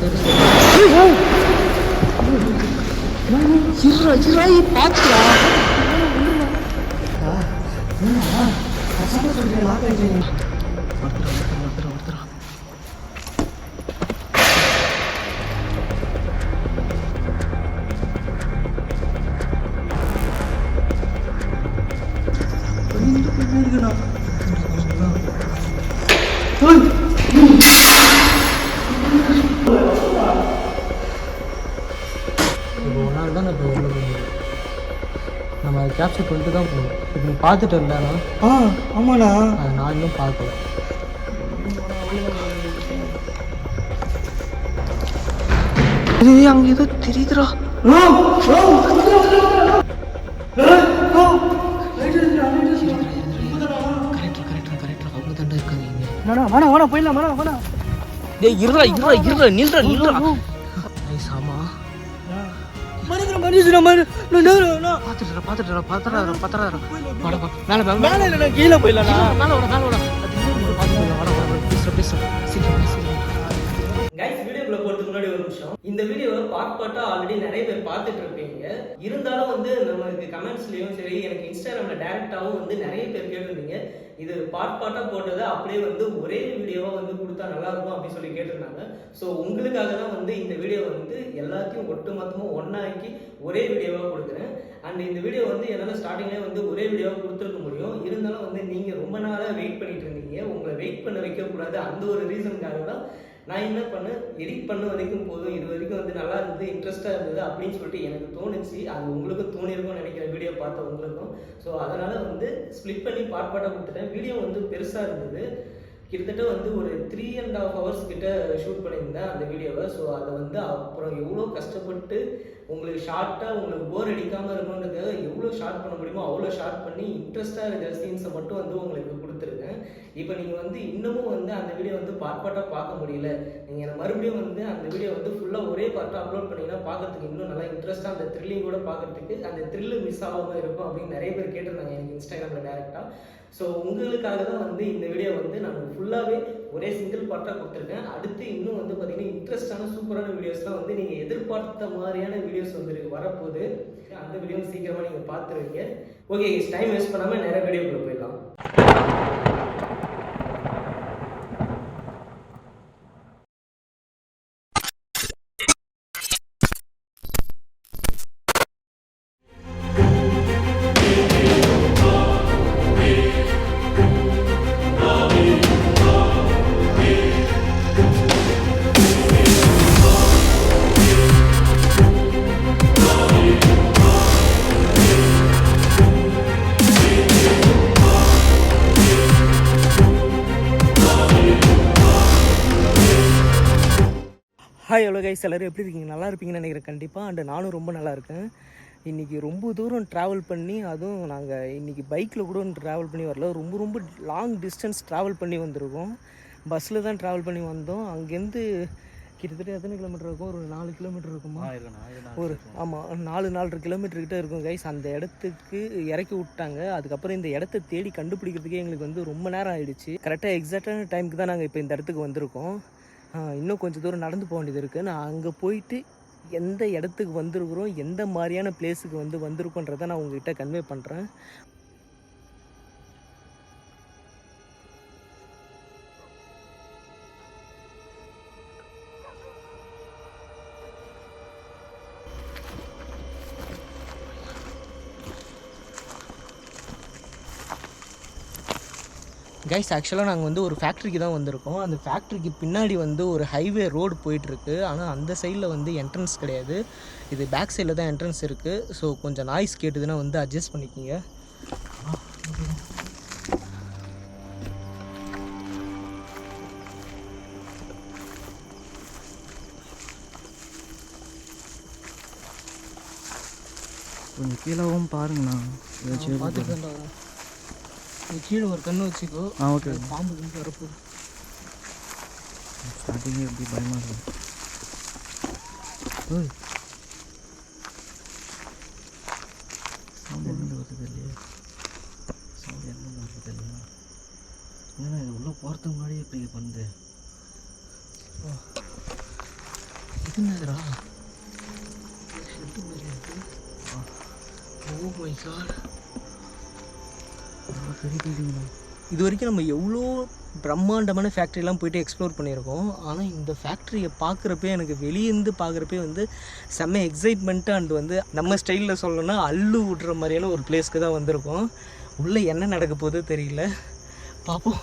சரி சரி பார்த்துடா நம்ம கேப்சர் பண்ணிட்டு தான் போகணும். இப்போ நீ பார்த்துட்டு இருந்தானா? ஆமாண்ணா. அது நான் இன்னும் பார்க்கல. அங்கே ஏதோ தெரியுதுடா. கரெக்டா அவங்க தாண்டா இருக்காங்க இங்கே. வேணா போயிடலாம். வேணா டேய் இருடா நில்றா. சாமா கீழே போயிடலாம். வீடியோக்குள்ள போறதுக்கு முன்னாடி ஒரு நிமிஷம், இந்த வீடியோவை பார்ட்டா ஆல்ரெடி நிறைய பேர் பார்த்துட்டு இருப்பீங்க. இருந்தாலும் வந்து நமக்கு கமெண்ட்ஸ்லயும் சரி, எனக்கு இன்ஸ்டாகிராம்ல டைரக்டாவும் வந்து நிறைய பேர் கேட்டிருந்தீங்க, இது பார்ட்டா போட்டதை அப்படியே வந்து ஒரே வீடியோவா வந்து கொடுத்தா நல்லா இருக்கும் அப்படின்னு சொல்லி கேட்டிருந்தாங்க. ஸோ உங்களுக்காக தான் வந்து இந்த வீடியோ வந்து எல்லாத்தையும் ஒட்டுமொத்தமாக ஒன்னாக்கி ஒரே வீடியோவாக கொடுக்குறேன். அண்ட் இந்த வீடியோ வந்து என்னால் ஸ்டார்டிங்லேயே வந்து ஒரே வீடியோவாக கொடுத்துருக்க முடியும். இருந்தாலும் வந்து நீங்கள் ரொம்ப நாளாக வெயிட் பண்ணிட்டு இருந்தீங்க, உங்களை வெயிட் பண்ண வைக்கக்கூடாது, அந்த ஒரு ரீசனுக்காக தான் நான் என்ன பண்ணேன், எடிட் பண்ண வரைக்கும் போதும், இது வரைக்கும் வந்து நல்லா இருந்தது, இன்ட்ரெஸ்ட்டாக இருந்தது அப்படின்னு சொல்லிட்டு எனக்கு தோணுச்சு. அது உங்களுக்கும் தோணியிருக்கும்னு நினைக்கிறேன், வீடியோ பார்த்த உங்களுக்கும். ஸோ அதனால் வந்து ஸ்ப்ளிட் பண்ணி பார்ட்டாக கொடுத்துட்டேன். வீடியோ வந்து பெருசாக இருந்தது, கிட்டத்தட்ட வந்து ஒரு 3.5 hours கிட்ட ஷூட் பண்ணியிருந்தேன் அந்த வீடியோவை. ஸோ அதை வந்து அப்புறம் எவ்வளோ கஷ்டப்பட்டு உங்களுக்கு ஷார்ட்டாக உங்களுக்கு போர் அடிக்காமல் இருக்கணுன்றதுக்காக எவ்வளோ ஷார்ட் பண்ண முடியுமோ அவ்வளோ ஷார்ட் பண்ணி இன்ட்ரெஸ்ட்டாக இருக்கிற சீன்ஸை மட்டும் வந்து உங்களுக்கு கொடுத்துருக்கேன். இப்போ நீங்கள் வந்து இன்னமும் வந்து அந்த வீடியோ வந்து பார்ட்டாக பார்க்க முடியல, நீங்கள் மறுபடியும் வந்து அந்த வீடியோ வந்து ஃபுல்லாக ஒரே பார்ட்டாக அப்லோட் பண்ணிங்கன்னா பார்க்கறதுக்கு இன்னும் நல்லா இன்ட்ரெஸ்ட்டாக அந்த த்ரில்லிங்கோட பார்க்கறதுக்கு அந்த த்ரில்லு மிஸ் ஆகாமல் இருக்கும் அப்படின்னு நிறைய பேர் கேட்டிருந்தாங்க எனக்கு இன்ஸ்டாகிராமில் டேரெக்டாக. ஸோ உங்களுக்காக தான் வந்து இந்த வீடியோ வந்து நான் ஃபுல்லாகவே ஒரே சிங்கிள் பார்ட்டாக கொடுத்துருக்கேன். அடுத்து இன்னும் வந்து பார்த்தீங்கன்னா இன்ட்ரெஸ்டான சூப்பரான வீடியோஸ்லாம் வந்து நீங்கள் எதிர்பார்த்த மாதிரியான வீடியோஸ் வந்து வரப்போகுது. அந்த வீடியோ சீக்கிரமாக நீங்கள் பார்த்துருவீங்க. ஓகே, டைம் வேஸ்ட் பண்ணாமல் நிறைய வீடியோக்குள்ளே போயிடலாம். ஹாய் ஹலோ கைஸ், எல்லோரும் எப்படி இருக்கீங்க? நல்லா இருப்பீங்கன்னு நினைக்கிறேன் கண்டிப்பாக. அண்ட் நானும் ரொம்ப நல்லா இருக்கேன். இன்றைக்கி ரொம்ப தூரம் ட்ராவல் பண்ணி, அதுவும் நாங்கள் இன்றைக்கி பைக்கில் கூட ட்ராவல் பண்ணி வரல, ரொம்ப லாங் டிஸ்டன்ஸ் ட்ராவல் பண்ணி வந்திருக்கோம். பஸ்ஸில் தான் ட்ராவல் பண்ணி வந்தோம். அங்கேருந்து கிட்டத்தட்ட எத்தனை கிலோமீட்டர் இருக்கும்? ஒரு 4 கிலோமீட்டர் இருக்குமா? ஒரு ஆமாம் 4-4.5 கிலோமீட்டர்கிட்ட இருக்கும் கைஸ். அந்த இடத்துக்கு இறக்கி விட்டாங்க. அதுக்கப்புறம் இந்த இடத்த தேடி கண்டுபிடிக்கிறதுக்கே எங்களுக்கு வந்து ரொம்ப நேரம் ஆகிடுச்சு. கரெக்டாக எக்ஸாக்டான டைமுக்கு தான் நாங்கள் இப்போ இந்த இடத்துக்கு வந்திருக்கோம். இன்னும் கொஞ்சம் தூரம் நடந்து போக வேண்டியது இருக்குது. நான் அங்கே போயிட்டு எந்த இடத்துக்கு வந்திருக்கிறோம், எந்த மாதிரியான பிளேஸுக்கு வந்திருக்கோன்றதை நான் உங்கள்கிட்ட கன்வே பண்ணுறேன். கைஸ், ஆக்சுவலாக நாங்கள் வந்து ஒரு ஃபேக்ட்ரிக்கு தான் வந்திருக்கோம். அந்த ஃபேக்ட்ரிக்கு பின்னாடி வந்து ஒரு ஹைவே ரோடு போயிட்டுருக்கு. ஆனால் அந்த சைடில் வந்து என்ட்ரன்ஸ் கிடையாது, இது பேக் சைடில் தான் என்ட்ரன்ஸ் இருக்குது. ஸோ கொஞ்சம் நாய்ஸ் கேட்டுதுன்னா வந்து அட்ஜஸ்ட் பண்ணிக்கிங்க. கொஞ்சம் கீழவும் பாருங்கண்ணா, பார்த்துட்டு கீழே ஒரு கண்ணு வச்சுக்கோ. ஓகே. பாம்பு வந்து வரப்போகுது. ஸ்டார்டிங்கே எப்படி பயமாக இருக்கும். சவுண்ட் எங்கே வருது இல்லையா? சவுண்ட் எங்கே வருது இல்லையா? ஏன்னா இது உள்ளே போகிறதுக்கு முன்னாடியே இப்படி பண்ணுது. என்னதுடா ஓ மை காட், பெரிய பில்டிங்ண்ணா. இது வரைக்கும் நம்ம எவ்வளோ பிரம்மாண்டமான ஃபேக்ட்ரிலாம் போயிட்டு எக்ஸ்ப்ளோர் பண்ணியிருக்கோம். ஆனால் இந்த ஃபேக்ட்ரியை பார்க்குறப்பே எனக்கு வெளியேருந்து பார்க்குறப்பே வந்து செம்ம எக்ஸைட்மெண்ட்டு அண்ட் வந்து நம்ம ஸ்டைலில் சொல்லணும்னா அள்ளு விட்ற மாதிரியான ஒரு பிளேஸ்க்கு தான் வந்திருக்கோம். உள்ளே என்ன நடக்க போகுது தெரியல, பார்ப்போம்.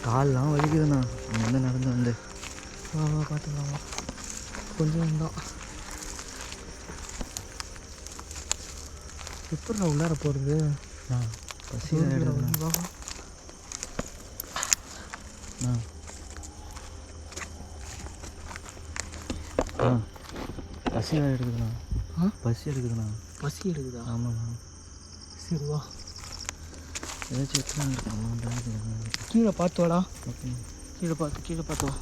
கால்லாம் வலிக்குதுண்ணா வந்து நடந்து வந்து. பார்த்துக்கலாம், கொஞ்சம் தான். எப்படி நான் உள்ளார போகிறது? பசி எடுக்குதுண்ணா. பசி எடுக்குதுண்ணா. பசி எடுக்குதுண்ணா. பசி எடுக்குதா? ஆமாண்ணா. சரி வா, ஏதாச்சும் எடுத்துனா கீழே பார்த்து வாடா. ஓகே, கீழே பார்த்து வா.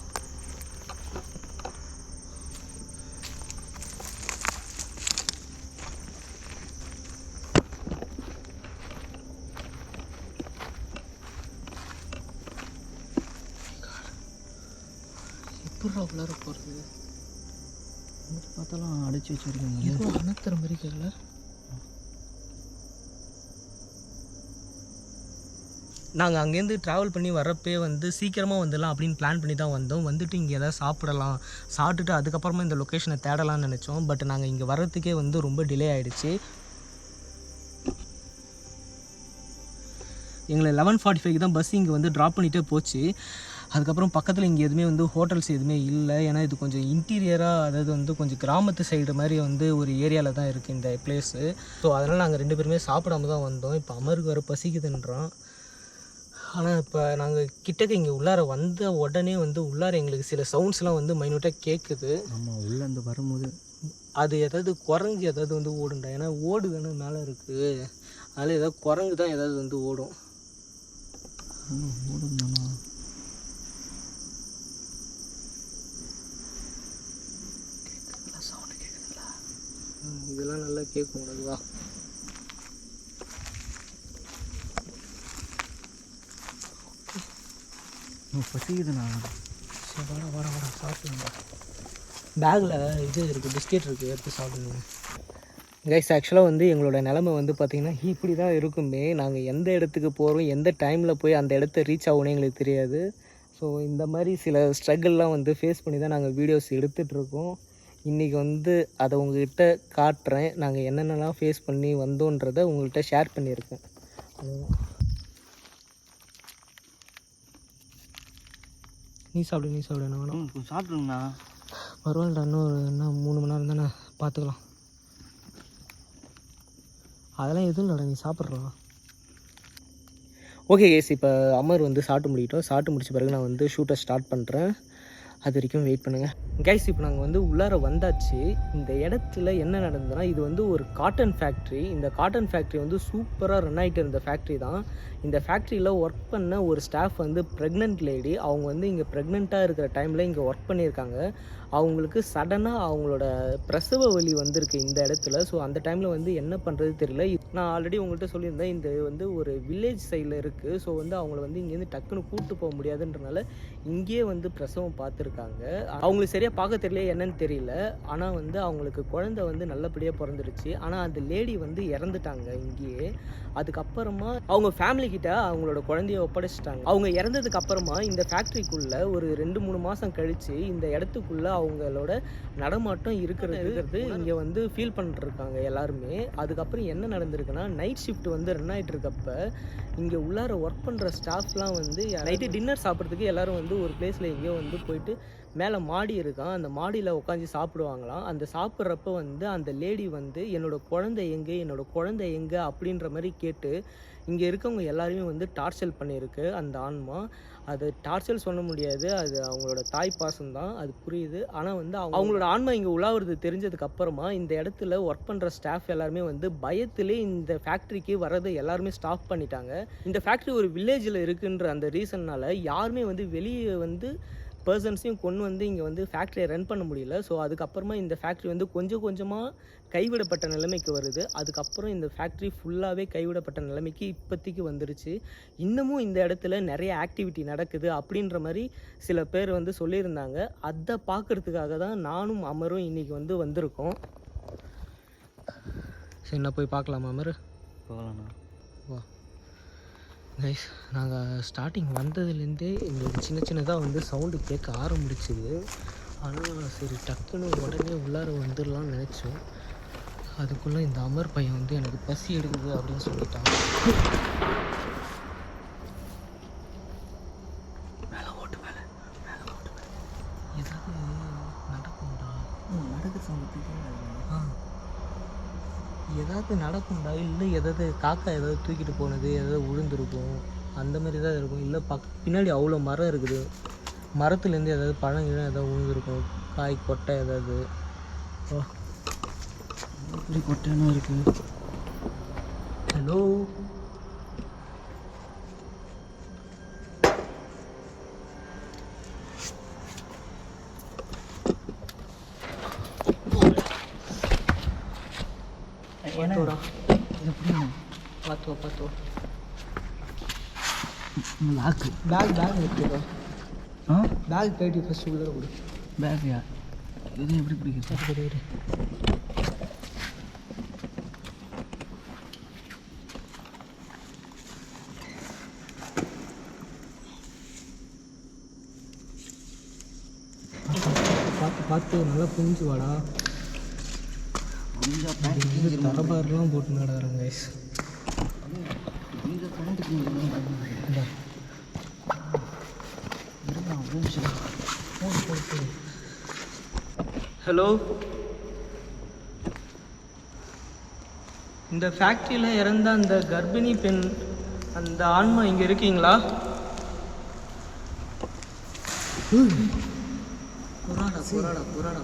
எப்படா உள்ளார போகிறது? பார்த்தாலும் அடைச்சி வச்சுருக்காங்க. ஏதோ அணத்துற மாதிரி கேட்கல. நாங்கள் அங்கேருந்து ட்ராவல் பண்ணி வரப்பே வந்து சீக்கிரமாக வந்துடலாம் அப்படின்னு பிளான் பண்ணி தான் வந்தோம். வந்துட்டு இங்கே எதாவது சாப்பிடலாம், சாப்பிட்டுட்டு அதுக்கப்புறமா இந்த லொக்கேஷனை தேடலாம்னு நினச்சோம். பட் நாங்கள் இங்கே வர்றதுக்கே வந்து ரொம்ப டிலே ஆகிடுச்சு. எங்களை 11:45 தான் பஸ் இங்கே வந்து ட்ராப் பண்ணிகிட்டே போச்சு. அதுக்கப்புறம் பக்கத்தில் இங்கே எதுவுமே வந்து ஹோட்டல்ஸ் எதுவுமே இல்லை. ஏன்னா இது கொஞ்சம் இன்டீரியராக, அதாவது வந்து கொஞ்சம் கிராமத்து சைடு மாதிரி வந்து ஒரு ஏரியாவில் தான் இருக்குது இந்த பிளேஸு. ஸோ அதனால் நாங்கள் 2 பேருமே சாப்பிடாம தான் வந்தோம். இப்போ அமருக்கு வர பசிக்குதுன்றான். ஆனால் இப்போ நாங்கள் கிட்டக்க இங்கே உள்ளார வந்த உடனே வந்து உள்ளார எங்களுக்கு சில சவுண்ட்ஸ்லாம் வந்து மைனூட்டாக கேட்குது. ஆமாம், உள்ளே அந்த வரும்போது அது ஏதாவது குரங்கு ஏதாவது வந்து ஓடுண்டா. ஏன்னா ஓடு தானே மேலே இருக்குது, அதில் ஏதாவது குரங்கு தான் ஏதாவது வந்து ஓடும். ஓடுங்கண்ணா. சவுண்டு கேட்குதுங்களா? இதெல்லாம் நல்லா கேட்கும் உனக்குவா. பசிக்குதுண்ணா. சரி வர சாப்பிடுங்க. பேக்கில் இது இருக்குது, பிஸ்கெட் இருக்குது, எடுத்து சாப்பிடுங்க. கைஸ், ஆக்சுவலாக வந்து எங்களோட நிலமை வந்து பார்த்திங்கன்னா இப்படி தான் இருக்குமே. நாங்கள் எந்த இடத்துக்கு போகிறோம், எந்த டைமில் போய் அந்த இடத்த ரீச் ஆகணும்னு எங்களுக்கு தெரியாது. ஸோ இந்த மாதிரி சில ஸ்ட்ரகிள்லாம் வந்து ஃபேஸ் பண்ணி தான் நாங்கள் வீடியோஸ் எடுத்துகிட்ருக்கோம். இன்றைக்கி வந்து அதை உங்கள்கிட்ட காட்டுறேன். நாங்கள் என்னென்னலாம் ஃபேஸ் பண்ணி வந்தோன்றதை உங்கள்கிட்ட ஷேர் பண்ணியிருக்கேன். நீ சாப்பிடு என்ன வேணும்? சாப்பிடுங்கண்ணா. பரவாயில்லடா, இன்னும் 3 மணி நேரம் தானே, பார்த்துக்கலாம். அதெல்லாம் எதுவும் இல்லைடா, நீ சாப்பிட்றா. ஓகே கேஸ், இப்போ அமர் வந்து சாப்பிட்டு முடிச்ச பிறகு நான் வந்து ஷூட்டை ஸ்டார்ட் பண்ணுறேன். அது வரைக்கும் வெயிட் பண்ணுங்கள். கைஸ், இப்போ நாங்கள் வந்து உள்ளார வந்தாச்சு. இந்த இடத்துல என்ன நடந்ததுன்னா, இது வந்து ஒரு காட்டன் ஃபேக்ட்ரி. இந்த காட்டன் ஃபேக்ட்ரி வந்து சூப்பராக ரன் ஆகிட்டு இருந்த ஃபேக்ட்ரி தான். இந்த ஃபேக்ட்ரியில் ஒர்க் பண்ண ஒரு ஸ்டாஃப் வந்து ப்ரெக்னென்ட் லேடி. அவங்க வந்து இங்கே ப்ரெக்னெண்ட்டாக இருக்கிற டைமில் இங்கே ஒர்க் பண்ணியிருக்காங்க. அவங்களுக்கு சடனாக அவங்களோட பிரசவ வலி வந்திருக்கு இந்த இடத்துல. ஸோ அந்த டைமில் வந்து என்ன பண்ணுறது தெரியல. நான் ஆல்ரெடி உங்கள்கிட்ட சொல்லியிருந்தேன், இந்த வந்து ஒரு வில்லேஜ் சைடில் இருக்குது. ஸோ வந்து அவங்கள வந்து இங்கேருந்து டக்குன்னு கூப்பிட்டு போக முடியாதுன்றனால இங்கேயே வந்து பிரசவம் பார்த்துருக்காங்க. அவங்களுக்கு சரியாக பார்க்க தெரியல, என்னன்னு தெரியல. ஆனால் வந்து அவங்களுக்கு குழந்தை வந்து நல்லபடியாக பிறந்துருச்சு. ஆனால் அந்த லேடி வந்து இறந்துட்டாங்க இங்கேயே. அதுக்கப்புறமா அவங்க ஃபேமிலிக்கிட்ட அவங்களோட குழந்தைய ஒப்படைச்சிட்டாங்க. அவங்க இறந்ததுக்கு அப்புறமா இந்த ஃபேக்ட்ரிக்குள்ளே ஒரு 2-3 மாதம் கழித்து இந்த இடத்துக்குள்ளே அவங்களோட நடமாட்டம் இருக்கிறது இங்கே வந்து ஃபீல் பண்ணிருக்காங்க எல்லாருமே. அதுக்கப்புறம் என்ன நடந்திருக்குன்னா, நைட் ஷிஃப்ட் வந்து ரன் ஆகிட்டு இருக்கப்ப இங்கே உள்ளார ஒர்க் பண்ணுற ஸ்டாஃப்லாம் வந்து நைட்டு டின்னர் சாப்பிட்றதுக்கு எல்லோரும் வந்து ஒரு பிளேஸில் எங்கேயோ வந்து போயிட்டு மேலே மாடி இருக்கான், அந்த மாடியில் உட்காந்து சாப்பிடுவாங்களாம். அந்த சாப்பிட்றப்ப வந்து அந்த லேடி வந்து என்னோட குழந்தை எங்கே அப்படின்ற மாதிரி கேட்டு இங்கே இருக்கவங்க எல்லாருமே வந்து டார்ச்சல் பண்ணியிருக்கு அந்த ஆன்மா. அது டார்ச்சல் சொல்ல முடியாது, அது அவங்களோட தாய் பாசம் தான், அது புரியுது. ஆனால் வந்து அவங்களோட ஆன்மா இங்கே உலாவுறது தெரிஞ்சதுக்கு அப்புறமா இந்த இடத்துல ஒர்க் பண்ணுற ஸ்டாஃப் எல்லாருமே வந்து பயத்திலே இந்த ஃபேக்ட்ரிக்கு வர்றது எல்லாருமே ஸ்டாப் பண்ணிட்டாங்க. இந்த ஃபேக்ட்ரி ஒரு வில்லேஜில் இருக்குன்ற அந்த ரீசன்னால் யாருமே வந்து வெளியே வந்து பர்சன்ஸையும் கொண்டு வந்து இங்கே வந்து ஃபேக்ட்ரியை ரன் பண்ண முடியல. ஸோ அதுக்கப்புறமா இந்த ஃபேக்ட்ரி வந்து கொஞ்சம் கொஞ்சமாக கைவிடப்பட்ட நிலைமைக்கு வருது. அதுக்கப்புறம் இந்த ஃபேக்ட்ரி ஃபுல்லாகவே கைவிடப்பட்ட நிலைமைக்கு இப்போதைக்கு வந்துருச்சு. இன்னமும் இந்த இடத்துல நிறைய ஆக்டிவிட்டி நடக்குது அப்படின்ற மாதிரி சில பேர் வந்து சொல்லியிருந்தாங்க. அதை பார்க்குறதுக்காக தான் நானும் அமரும் இன்றைக்கி வந்து வந்திருக்கோம். சரி, என்ன போய் பார்க்கலாமா அமர்? போகலாண்ணா. வா கைஸ், நாங்கள் ஸ்டார்டிங் வந்ததுலேருந்தே இந்த சின்னதாக வந்து சவுண்டு கேட்க ஆரம்பிச்சிது. ஆனால் சரி டக்குன்னு உடனே உள்ளார வந்துடலான்னு நினச்சோம். அதுக்குள்ளே இந்த அமர் பையன் வந்து எனக்கு பசி எடுக்குது அப்படின்னு சொல்லிட்டான். மேலே ஓட்டு மேலே ஏதாவது நடக்கும்டா. நடக்க சவுண்டு ஏதாவது நடக்கும்டா. இல்லை ஏதாவது காக்கா ஏதாவது தூக்கிட்டு போனது, ஏதாவது விழுந்துருக்கும், அந்த மாதிரி தான் இருக்கும். இல்லை பின்னாடி அவ்வளோ மரம் இருக்குது. மரத்துலேருந்து ஏதாவது பழம் ஏதாவது விழுந்துருக்கும், காய் கொட்டை ஏதாவது. இப்படி கொட்டைன்னு இருக்குது. ஹலோ, பார்த்தோடா. எப்படிண்ணா? பார்த்தோ லாக்கு பேக் எடுத்துக்கோ. பேக் கட்டி ஃபஸ்ட்டு உள்ளே கொடு. பேக்யா? இது எப்படி பிடிக்கிறது? சரி பார்த்து நல்லா புரிஞ்சு வாடா. தரபாரெலாம் போட்டு நடக்கிறேன் கைஸ். ஹலோ, இந்த ஃபேக்ட்ரியில் இறந்த அந்த கர்ப்பிணி பெண், அந்த ஆன்மா இங்கே இருக்கீங்களா? புறாடா.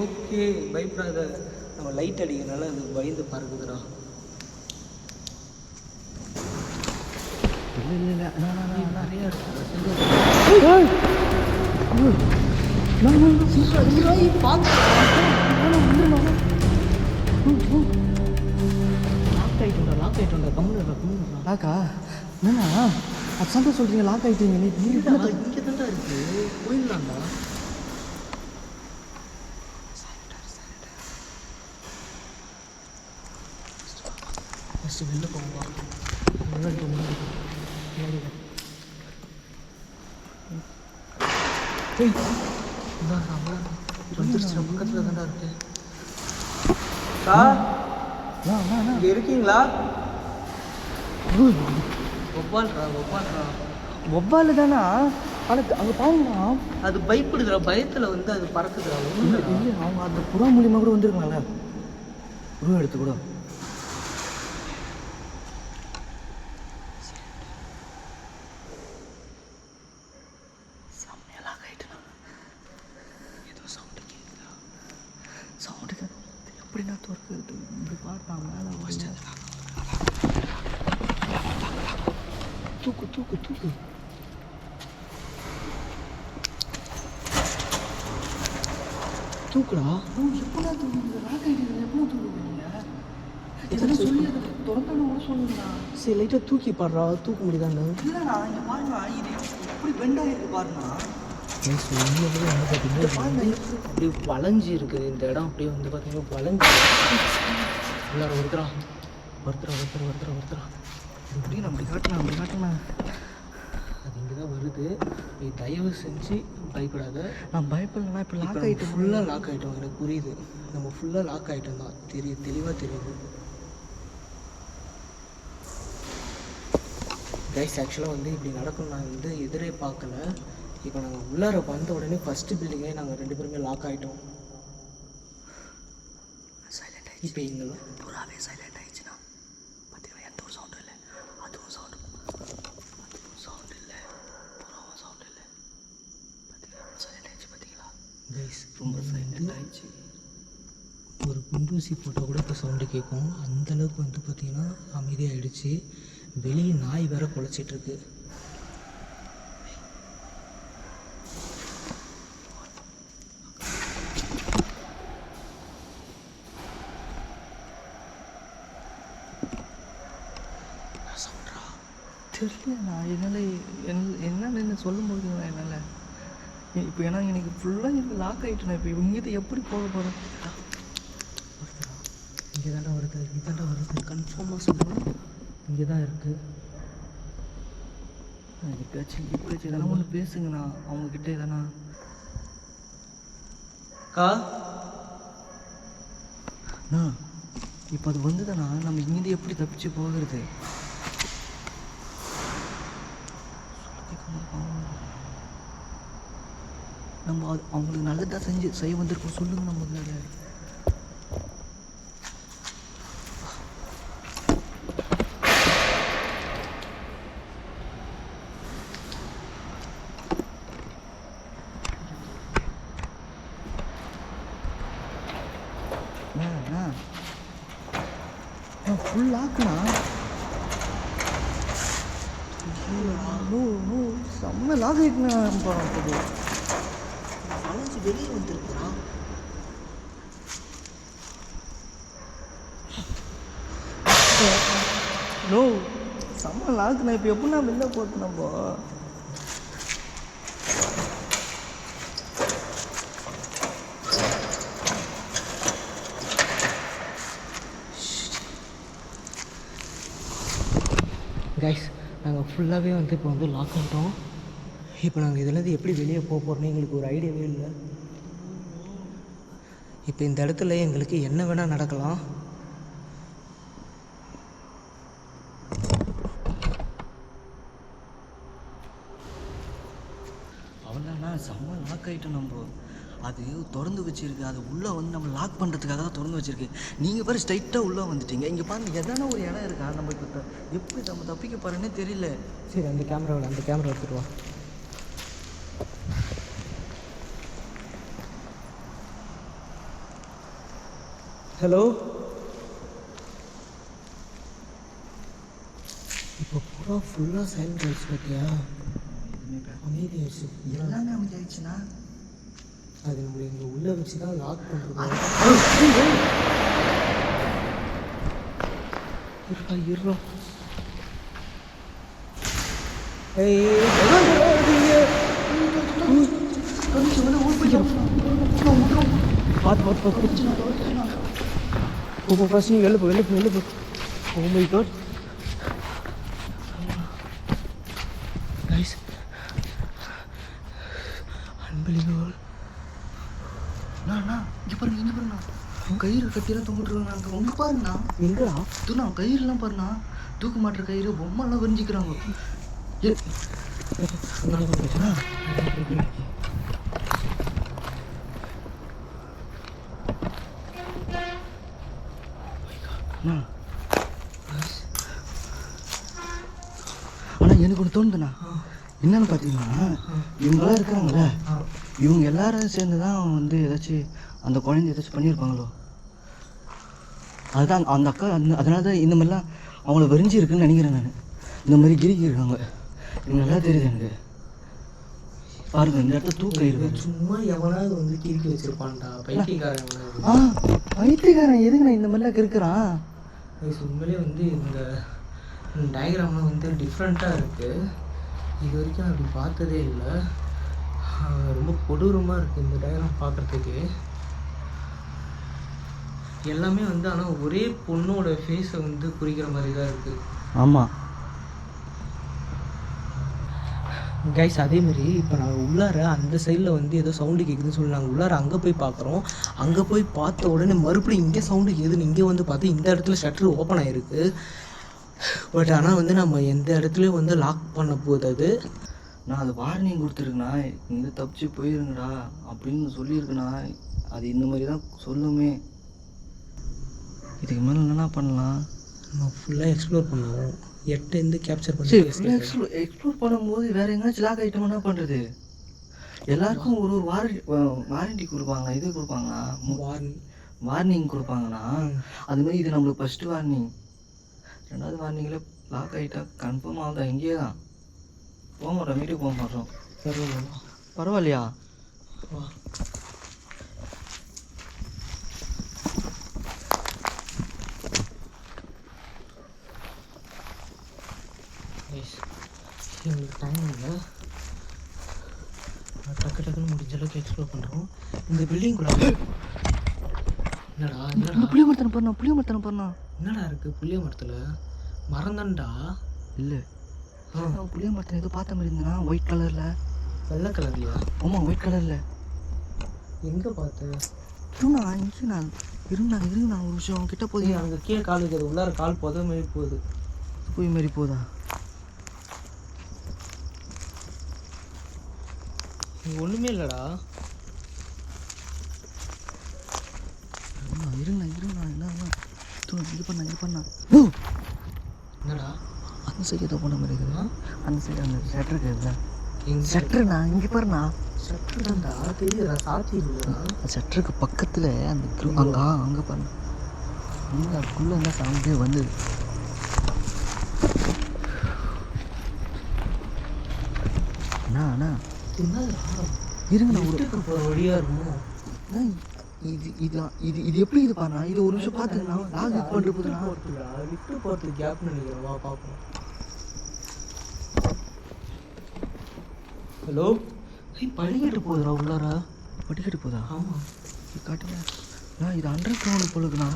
ஓகே பயப்படாத. நம்ம லைட் அடிக்கிறனால அது பயந்து பறக்குதுடா. இல்லை நிறையா லாக் ஆகிட்டோம்டா. கம்முடா. லாக்கா? என்னண்ணா அது சந்தோஷம் சொல்கிறீங்க? லாக் ஆகிட்டீங்க. நீ இங்கே தான்டா இருக்குது, போயிடலாம்டா. ஃபஸ்ட்டு வெளில போவோம். முன்னாடி வந்துருச்சு. பக்கத்தில் தான்டா இருக்கு. சார், இங்கே இருக்கீங்களா? ஒப்பால்றா. ஒவ்வால் தானா? ஆனால் அங்கே பாருங்கண்ணா, அது பயப்படுதுடா. பயத்தில் வந்து அது பறக்குதுடா. இல்லை அவங்க அந்த புறா மூலியமாக கூட வந்துருக்கலாம்ல, புறா எடுத்து கூட. சவுண்டு எப்படின்னா துறக்கிறது? இப்படி பார்த்தா மேலே தூக்கு தூக்குடா. எப்படா தூக்குங்க? லாக் ஆகிட்டு எப்படா தூக்குவீங்க? இதெல்லாம் சொல்லி திறந்தாலும் கூட சொல்லுங்கண்ணா. சரி, லைட்டாக தூக்கி பாடுறா. தூக்க முடியுதாண்ணா? இல்லைண்ணா, இங்கே பாருண்ணா, இது எப்படி பெண்டாக இருக்குது பாருண்ணா. அப்படியே வளைஞ்சி இருக்குது இந்த இடம். அப்படியே வந்து பார்த்தீங்கன்னா வளைஞ்சி எல்லாரும் ஒருத்தரா. எப்படின்னு அப்படி காட்டுண்ணா. அது இங்கே தான் வருது. நீ தயவு செஞ்சு பயப்படாத. நான் பயப்படலண்ணா. இப்போ லாக் ஆகிட்டு ஃபுல்லாக லாக் ஆகிட்டோம். எனக்கு புரியுது, நம்ம ஃபுல்லாக லாக் ஆகிட்டோம் தான். தெளிவாக தெரியுது கைஸ். ஆக்சுவலாக வந்து இப்படி நடக்கும் நான் வந்து எதிரே பார்க்கல. இப்போ நாங்கள் உள்ளார வந்த உடனே ஃபஸ்ட்டு பில்டிங்கே நாங்கள் 2 பேருமே லாக் ஆகிட்டோம். சைலண்ட் ஆகிடுச்சு. இப்போ எங்கெல்லாம் புறாவே சைலண்ட் ஆகிடுச்சுண்ணா. பார்த்தீங்கன்னா எந்த ஒரு சவுண்டும் இல்லை. அதுவும் சவுண்டு இல்லை. புறாவும் சவுண்டு இல்லை. பார்த்தீங்கன்னா சைலண்ட் ஆகிடுச்சு. பார்த்தீங்களா கைஸ், ரொம்ப சைலண்ட் ஆகிடுச்சு. ஒரு குண்டூசி போட்டால் கூட இப்போ சவுண்டு கேட்கும். அந்தளவுக்கு வந்து பார்த்திங்கன்னா அமைதியாகிடுச்சு. வெளியே நாய் வேற குலைச்சிட்ருக்கு. தெரியலண்ணா என்னால் என்னன்னு என்ன சொல்ல முடியுங்களா என்னால் இப்போ ஏன்னா எனக்கு ஃபுல்லாக எனக்கு லாக் ஆகிட்டேண்ணா இப்போ இங்கே எப்படி போக போகிறேன் இங்கே தானே வருது கன்ஃபார்மாக சொல்கிறேன் இங்கே தான் இருக்குது இப்போச்சு எதனா ஒன்று பேசுங்கண்ணா அவங்கக்கிட்ட எதனா கா அண்ணா இப்போ அது வந்துதாண்ணா நம்ம இங்கேருந்து எப்படி தப்பிச்சு போகிறது நம்ம அது அவங்களுக்கு நல்லதாக செய்ய வந்திருக்கோம் சொல்லுங்க நம்ம ஃபுல் லாக்குண்ணா செம்ம லாக் ஆகிட்டுண்ணா அலைஞ்சு வெளியே வந்துருக்குறான் நோ செம்ம லாக்குண்ணா இப்போ எப்படின்னா வெளில போட்டு நம்ம கைஸ் நாங்கள் ஃபுல்லாகவே வந்து இப்போ வந்து லாக் பண்ணிட்டோம். இப்போ நாங்கள் இதுலேருந்து எப்படி வெளியே போக போகிறோன்னு எங்களுக்கு ஒரு ஐடியாவே இல்லை. இப்போ இந்த இடத்துல எங்களுக்கு என்ன வேணால் நடக்கலாம். அவ்வளோண்ணா செம்ம லாக் ஆகிட்டோம். நம்ம அது திறந்து வச்சுருக்கு, அது உள்ளே வந்து நம்ம லாக் பண்ணுறதுக்காக தான் திறந்து வச்சுருக்கு. நீங்கள் பாரு ஸ்ட்ரைட்டாக உள்ளே வந்துட்டீங்க. இங்கே பாருங்க எதனா ஒரு இடம் இருக்கா, நம்ம இப்போ எப்படி நம்ம தப்பிக்க போகிறேன்னே தெரியல. சரி அந்த கேமரா எடுத்துகிட்டு வா. ஹலோ, இப்போ பூரா ஃபுல்லாக சைலண்ட் ஆகிடுச்சு பார்த்தியா? அமைதி ஆயிடுச்சு, எல்லாமே அமைதி ஆயிடுச்சுண்ணா. அது நம்மளை இங்கே உள்ளே வச்சு தான் லாக் பண்ணுறது. இருறா பார்த்து ஃபர்ஸ்ட் நீ வெளில போ. Oh my god guys, unbelievable. இங்கே பாருண்ணா கயிறு கட்டியெல்லாம் தொங்கிட்டுருக்காங்க. அங்கே ரொம்ப பாருண்ணா. எங்கடா தூண்ணா கயிறுலாம் பாருண்ணா, தூக்கு மாட்டுற கயிறு பொம்மைலாம் விரிஞ்சிக்கிறாங்க. ஆனால் எனக்கு ஒன்று தோணுதுண்ணா, என்னன்னு பார்த்தீங்கன்னா இவங்களாம் இருக்கிறாங்களே, இவங்க எல்லாரும் சேர்ந்து தான் வந்து ஏதாச்சும் அந்த குழந்தை ஏதாச்சும் பண்ணியிருப்பாங்களோ. அதுதான் அந்த அக்கா அதனால தான் இந்த மாதிரிலாம் அவங்கள வெறிஞ்சி இருக்குன்னு நினைக்கிறேன் நான். இந்த மாதிரி கிரிக்கி இருக்காங்க, இவங்க நல்லா தெரியுது எனக்கு. பாருங்க இந்த இடத்துல தூக்க சும்மா எவனாவது வந்து கிறுக்கி வச்சிருப்பான்டா, பைத்தியக்காரன். பைத்தியக்காரன் எதுக்கு இந்த மாதிரிலாம் இருக்கிறான்? உண்மையிலே வந்து இந்த டயக்ராம்லாம் வந்து டிஃப்ரெண்ட்டாக இருக்குது. இது வரைக்கும் அப்படி பார்த்ததே இல்லை. ரொம்ப கொடூரமாக இருக்குது இந்த டயக்ராம் பார்க்குறதுக்கு. எல்லாமே வந்து ஆனால் ஒரே பொண்ணோட ஃபேஸை வந்து குறிக்கிற மாதிரி தான் இருக்குது. ஆமாம் கைஸ், அதேமாரி இப்போ நாங்கள் உள்ளார அந்த சைடில் வந்து ஏதோ சவுண்டு கேட்குதுன்னு சொல்லி நாங்கள் உள்ளார அங்கே போய் பார்க்குறோம். அங்கே போய் பார்த்த உடனே மறுபடியும் இங்கே சவுண்டு கேட்குதுன்னு இங்கே வந்து பார்த்து இந்த இடத்துல ஷட்டர் ஓப்பன் ஆகிருக்கு. பட் ஆனால் வந்து நம்ம எந்த இடத்துலையும் வந்து லாக் பண்ண போகுது. அது நான் அது வார்னிங் கொடுத்துருக்குண்ணா, இங்கே தப்பிச்சு போயிருங்கடா அப்படின்னு சொல்லியிருக்குண்ணா. அது இந்த மாதிரி தான் சொல்லுமே. இதுக்கு மேலே என்னென்ன பண்ணலாம்? நம்ம ஃபுல்லாக எக்ஸ்ப்ளோர் பண்ணுவோம். 8 கேப்சர் பண்ணி எக்ஸ்ப்ளோர் பண்ணும்போது வேறு எங்கேயாச்சும் லாக் ஐட்டம் என்ன பண்ணுறது? எல்லாருக்கும் ஒரு வாரண்டி கொடுப்பாங்க, இது கொடுப்பாங்களா, வார்னிங் கொடுப்பாங்கண்ணா. அதுமாதிரி இது நம்மளுக்கு ஃபஸ்ட்டு வார்னிங். 2வது வார்னிங்கில் லாக் ஆகிட்டா கன்ஃபார்ம் ஆகுதா? இங்கேயே தான் போக மாட்டோம், வீட்டுக்கு போக மாட்டோம். பரவாயில்லையா? எங்களுக்கு டைம் இல்லை, டக்குன்னு முடிஞ்ச அளவுக்கு எக்ஸ்ப்ளோர் பண்ணுறோம். இந்த பில்டிங்குள்ள என்னடா புளிய மரத்தனை பண்ணா என்னடா இருக்குது புளிய மரத்தில்? மரம்தான்டா. இல்லை புளிய மரத்தனை ஏதோ பார்த்த மாதிரி இருந்தேன்னா ஒயிட் கலரில். வெள்ளை கலர்லையா? ஆமாம் ஒயிட் கலரில். எங்கே பார்த்தேன்? இருங்கண்ணா ஒரு விஷயம் கிட்ட போய் அங்கே கீழே கால் வைக்கிறது, உள்ளார கால் மாரி போகுது. போய் மாரி போதா? இங்கே ஒன்றுமே இல்லைடா. இருங்கண்ணா என்ன இது பண்ணா என்னடா அந்த சைடு ஏதோ போன மாதிரி இருக்குதுண்ணா. அந்த சைடு அந்த ஷட்டர் இருக்குதுல்ல, எங்கள் ஷட்டருண்ணா இங்கே பாருண்ணா. ஷட்டர் தான்டா தெரியுதுடா, சாத்தி இல்லைடா. ஷட்டருக்கு பக்கத்தில் அந்த அங்கே பாருங்க, அங்கே அதுக்குள்ளே என்ன சவுண்டே வந்தது. அண்ணா இருங்கண்ணா வீட்டுக்கு போகிற வழியாக இருக்கும். இது எப்படி இது பாருண்ணா, இது ஒரு நிமிஷம் பார்த்துங்கண்ணா. லாக் இது பண்ணிட்டு போதுண்ணா. லிஃப்ட்டு போகிறதுக்கு கேப் நினைக்கிறேன், வா பார்ப்போம். ஹலோ, படிக்கட்டு போகுதுண்ணா உள்ளார. படிக்கட்டு போதா? ஆமாம் காட்டுங்க. இது அண்டர் கிரவுண்டு போலுக்குண்ணா.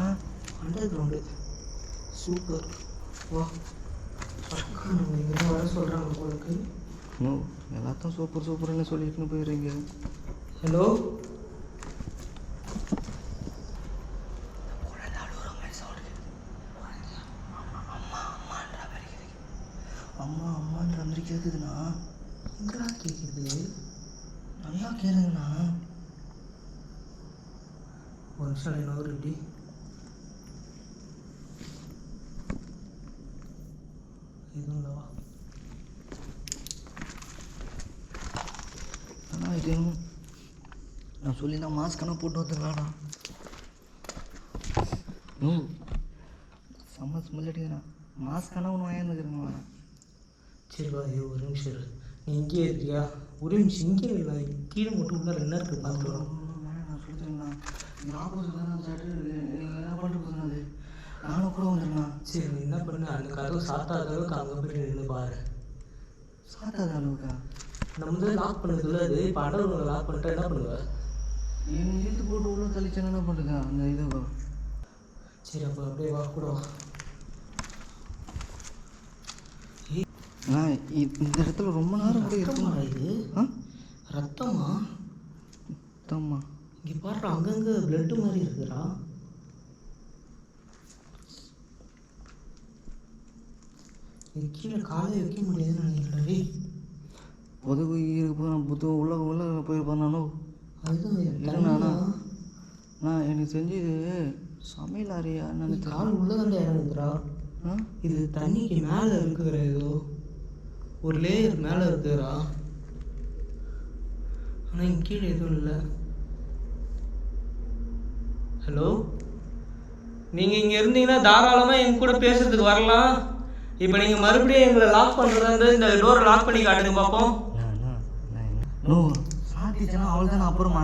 Underground super. வா இங்கே வர சொல்கிறாங்க போலுக்கு. எல்லாத்தையும் சூப்பர்னு சொல்லிட்டுன்னு போயிடுறீங்க. ஹலோ, அம்மான்ற மாதிரி கேட்குதுண்ணா. எங்கடா கேட்குது? நல்லா கேளுங்கண்ணா. ஒரு நிமிஷம் என்ன ஒரு இப்படி எதுவும் இல்லவா? அண்ணா இது நான் சொல்லி நான் மாஸ்க்கெல்லாம் போட்டு வந்துடலாண்ணா. செம்ம ஸ்மெல் அடிக்குதுண்ணா. மாஸ்க்கெல்லாம் ஒன்று வாங்கிருந்துக்கிறேங்கண்ணா. சரி வா, இது ஒரு நிமிஷம் இரு. நீ இங்கே இருக்கியா? ஒரு நிமிஷம் இங்கே இல்லை, கீழே மட்டும் உள்ள என்ன இருக்குது பார்த்துட்டு வரோம். நான் சொல்லிட்டேங்கண்ணா, இந்த ஆப்போசிட் தான் ஷட்டர் என்ன பண்ணிட்டு போதுண்ணா. அது நானும் கூட வந்துடுண்ணா. சரி நீ என்ன பண்ணு, அந்த கதவு சாத்தாத அளவுக்கு அங்கே போய் நின்று பாரு. சாத்தாத அளவுக்கா? நம்ம வந்து லாக் பண்ணதுல அது இப்போ அண்டர் லாக் பண்ணிட்டா என்ன பண்ணுவேன்? என் இழுத்து போட்டு உள்ள கழிச்சேன்னா என்ன பண்ணுங்க அந்த இது. சரி அப்போ அப்படியே வா கூட வா. இந்த இடத்துல ரொம்ப நேரம் கூட இருக்குமா இது? ரத்தமா? ரத்தமா? இங்கே பாரு, அங்கங்கே பிளட்டு மாதிரி இருக்குதுடா. இது கீழே காலை வைக்க முடியாதுன்னு நினைக்கிறேன். உதவி இருக்கு உள்ள போயிருப்பானோ. அதுதான் நான் எனக்கு செஞ்சது சமையல் அறையா நினைச்சு. கால் உள்ளதாண்டா இறங்குதுடா. இது தண்ணிக்கு மேலே இருக்குற ஏதோ ஒரு லேயர் மேலே இருக்குதுடா. ஆனால் இங்கே கீழே எதுவும் இல்லை. ஹலோ, நீங்கள் இங்கே இருந்தீங்கன்னா தாராளமாக எங்க கூட பேசுறதுக்கு வரலாம். இப்போ நீங்கள் மறுபடியும் எங்களை லாக் பண்ணுறதா இருந்தால் இந்த டோரை லாக் பண்ணி காட்டுங்க பார்ப்போம். சாத்திச்சுன்னா அவள் தானே. அப்புறமா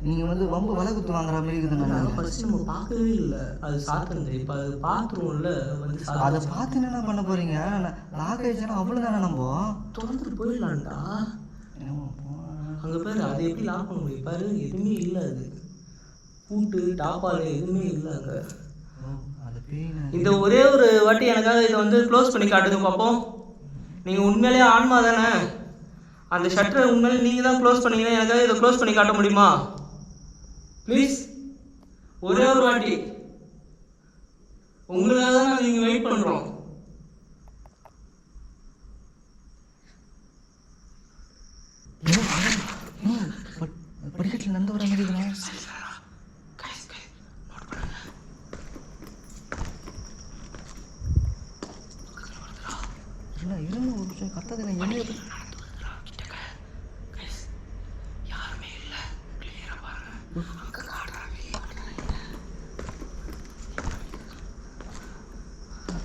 நீங்கள் வந்து ரொம்ப விலை குத்து வாங்குற மாதிரி இருக்குதுண்ணா. ஃபர்ஸ்ட் நம்ம பார்க்கவே இல்லை, அது சாத்துனது. இப்போ அது பார்த்துருவோம்ல, வந்து அதை பார்த்து என்ன பண்ண போகிறீங்க? லாக் ஆயிடுச்சுன்னா அவ்வளோ தானே நம்ம திறந்துட்டு போயிடலான்டா. அங்கே பேர் அதை எப்படி லாக் பண்ண முடியும் பாரு, எதுவுமே இல்லை. அது பூட்டு டாப்பால் எதுவுமே இல்லை அங்கே. இந்த ஒரே ஒரு வாட்டி எனக்காக இதை வந்து க்ளோஸ் பண்ணி காட்டுங்க பார்ப்போம். நீங்கள் உண்மையிலேயே ஆன்மா தானே? அந்த ஷட்டரை உண்மையிலே நீங்கள் தான் க்ளோஸ் பண்ணீங்கன்னா எனக்காக இதை க்ளோஸ் பண்ணி காட்ட முடியுமா ப்ளீஸ்? ஒரே ஒரு வாட்டி உங்களுக்காக தான் நாங்கள் இங்கே வெயிட் பண்ணுறோம். படிக்கட்டில் நடந்து வர மாதிரி இருக்குண்ணா. இருங்க ஒரு நிமிஷம் கத்தாது. என்ன யாருமே இல்லை, கிளியரா பாருங்க.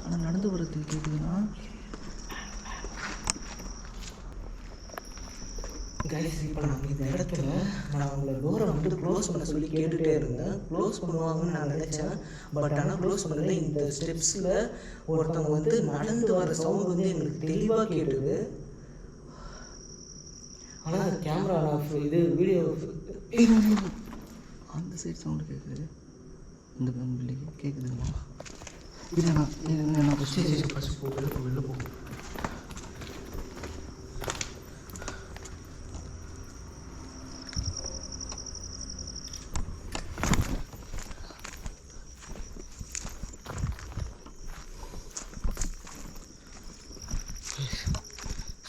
ஆனால் நடந்து வர்றது கேட்குதுண்ணா. கைஸ் இப்போ நாங்கள் இந்த இடத்துல நான் உங்களை டோரை வந்து க்ளோஸ் பண்ண சொல்லி கேட்டுகிட்டே இருந்தேன். க்ளோஸ் பண்ணுவாங்கன்னு நான் நினச்சேன். பட் ஆனால் க்ளோஸ் பண்ணல. இந்த ஸ்டெப்ஸில் ஒருத்தவங்க வந்து நடந்து வர சவுண்ட் வந்து எங்களுக்கு தெளிவாக கேட்டுது. ஆனால் கேமரா இது வீடியோ அந்த சைடு சவுண்டு கேட்குது. இந்த பில்டிங் கேட்குதுங்களா? இல்லைண்ணா இல்லைண்ணா ஃபஸ்ட்டு போ வெளில போ.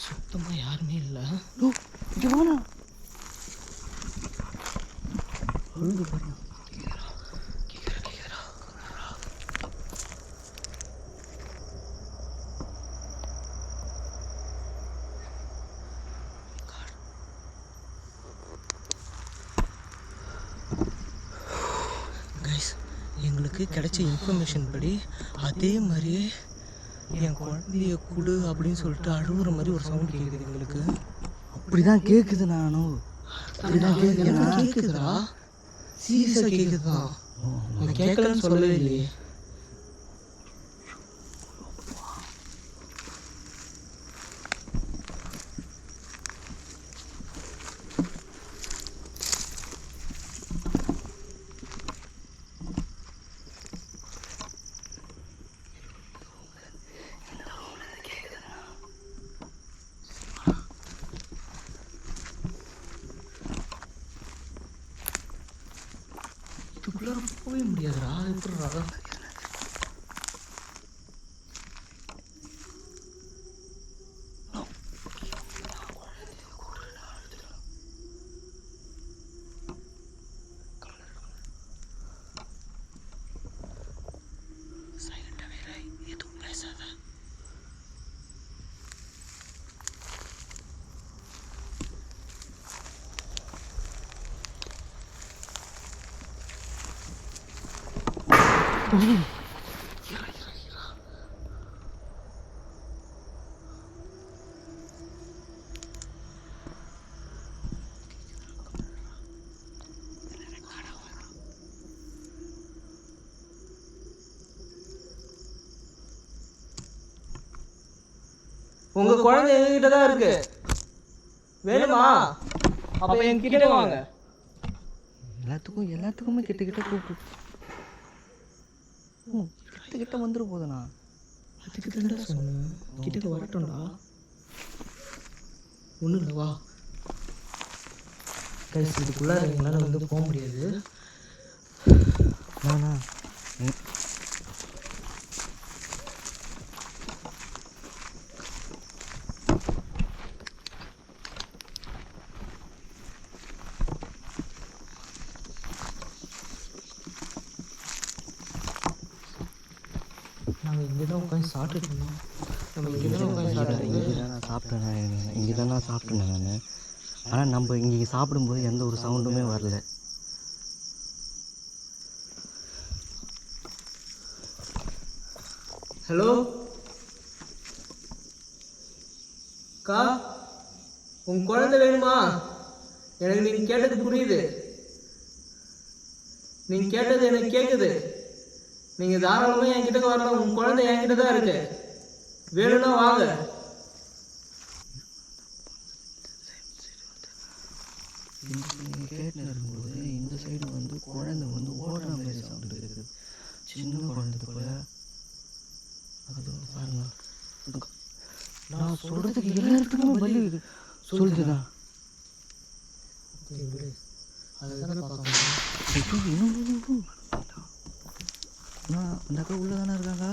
சுத்தமாக யாருமே இல்லை. இங்கே வாண்ணா. ஒழுங்கு பாருங்க. எங்களுக்கு கிடைச்ச இன்ஃபர்மேஷன் படி அதே மாதிரியே என் குழந்தைய கொடு அப்படின்னு சொல்லிட்டு அழுகுற மாதிரி ஒரு சவுண்ட் கேட்குது எங்களுக்கு. அப்படி தான் கேட்குது. நானும் அப்படி தான் கேட்குதுடா. சீரியஸாக கேட்குதுதான். நான் கேட்கலன்னு சொல்லவே இல்லையே. இதுக்குள்ளே போகவே முடியாதுடா. எப்படிடா? உங்க குழந்தை எங்ககிட்ட தான் இருக்கு. வேணுமா? அப்ப என்கிட்ட வாங்க. எல்லாத்துக்குமே கிட்ட கூப்பிட்டு கிட்ட வந்துட போதுண்ணா. அதுக்கு தான்டா சொன்னேன், கிட்ட வரட்டும்டா. ஒன்றும் இல்லை, வா. கைஸ் இதுக்குள்ளே எங்களால் வந்து போக முடியாது. நானா நாங்கள் இங்கே தான் உட்காந்து சாப்பிட்டுட்டு இருந்தோம். நம்ம இங்கே தான் உட்காந்து இங்கே தான் நான் சாப்பிட்டேன் நான். ஆனால் நம்ம இங்கே சாப்பிடும்போது எந்த ஒரு சவுண்டுமே வரல. ஹலோ அக்கா, உங்கள் குழந்தை வேணுமா? எனக்கு நீங்கள் கேட்டது புரியுது. நீங்கள் கேட்டது எனக்கு கேட்குது. நீங்கள் தாராளமாக என்கிட்ட வரலாம். உங்கள் குழந்தை என்கிட்ட தான் இருக்கு. வேணும்னா வாங்க. கேட்டில் இருக்கும்போது இந்த சைடு வந்து குழந்தை வந்து ஓடுற மாதிரி சவுண்டு இருக்குது. சின்ன குழந்தை போல. அது பாருங்க, நான் சொல்கிறதுக்கு எல்லாத்துக்குமே பலி சொல்லுதுண்ணா. அதுதான் பார்க்கணும். அந்த அக்கா உள்ள தானே இருக்காங்க.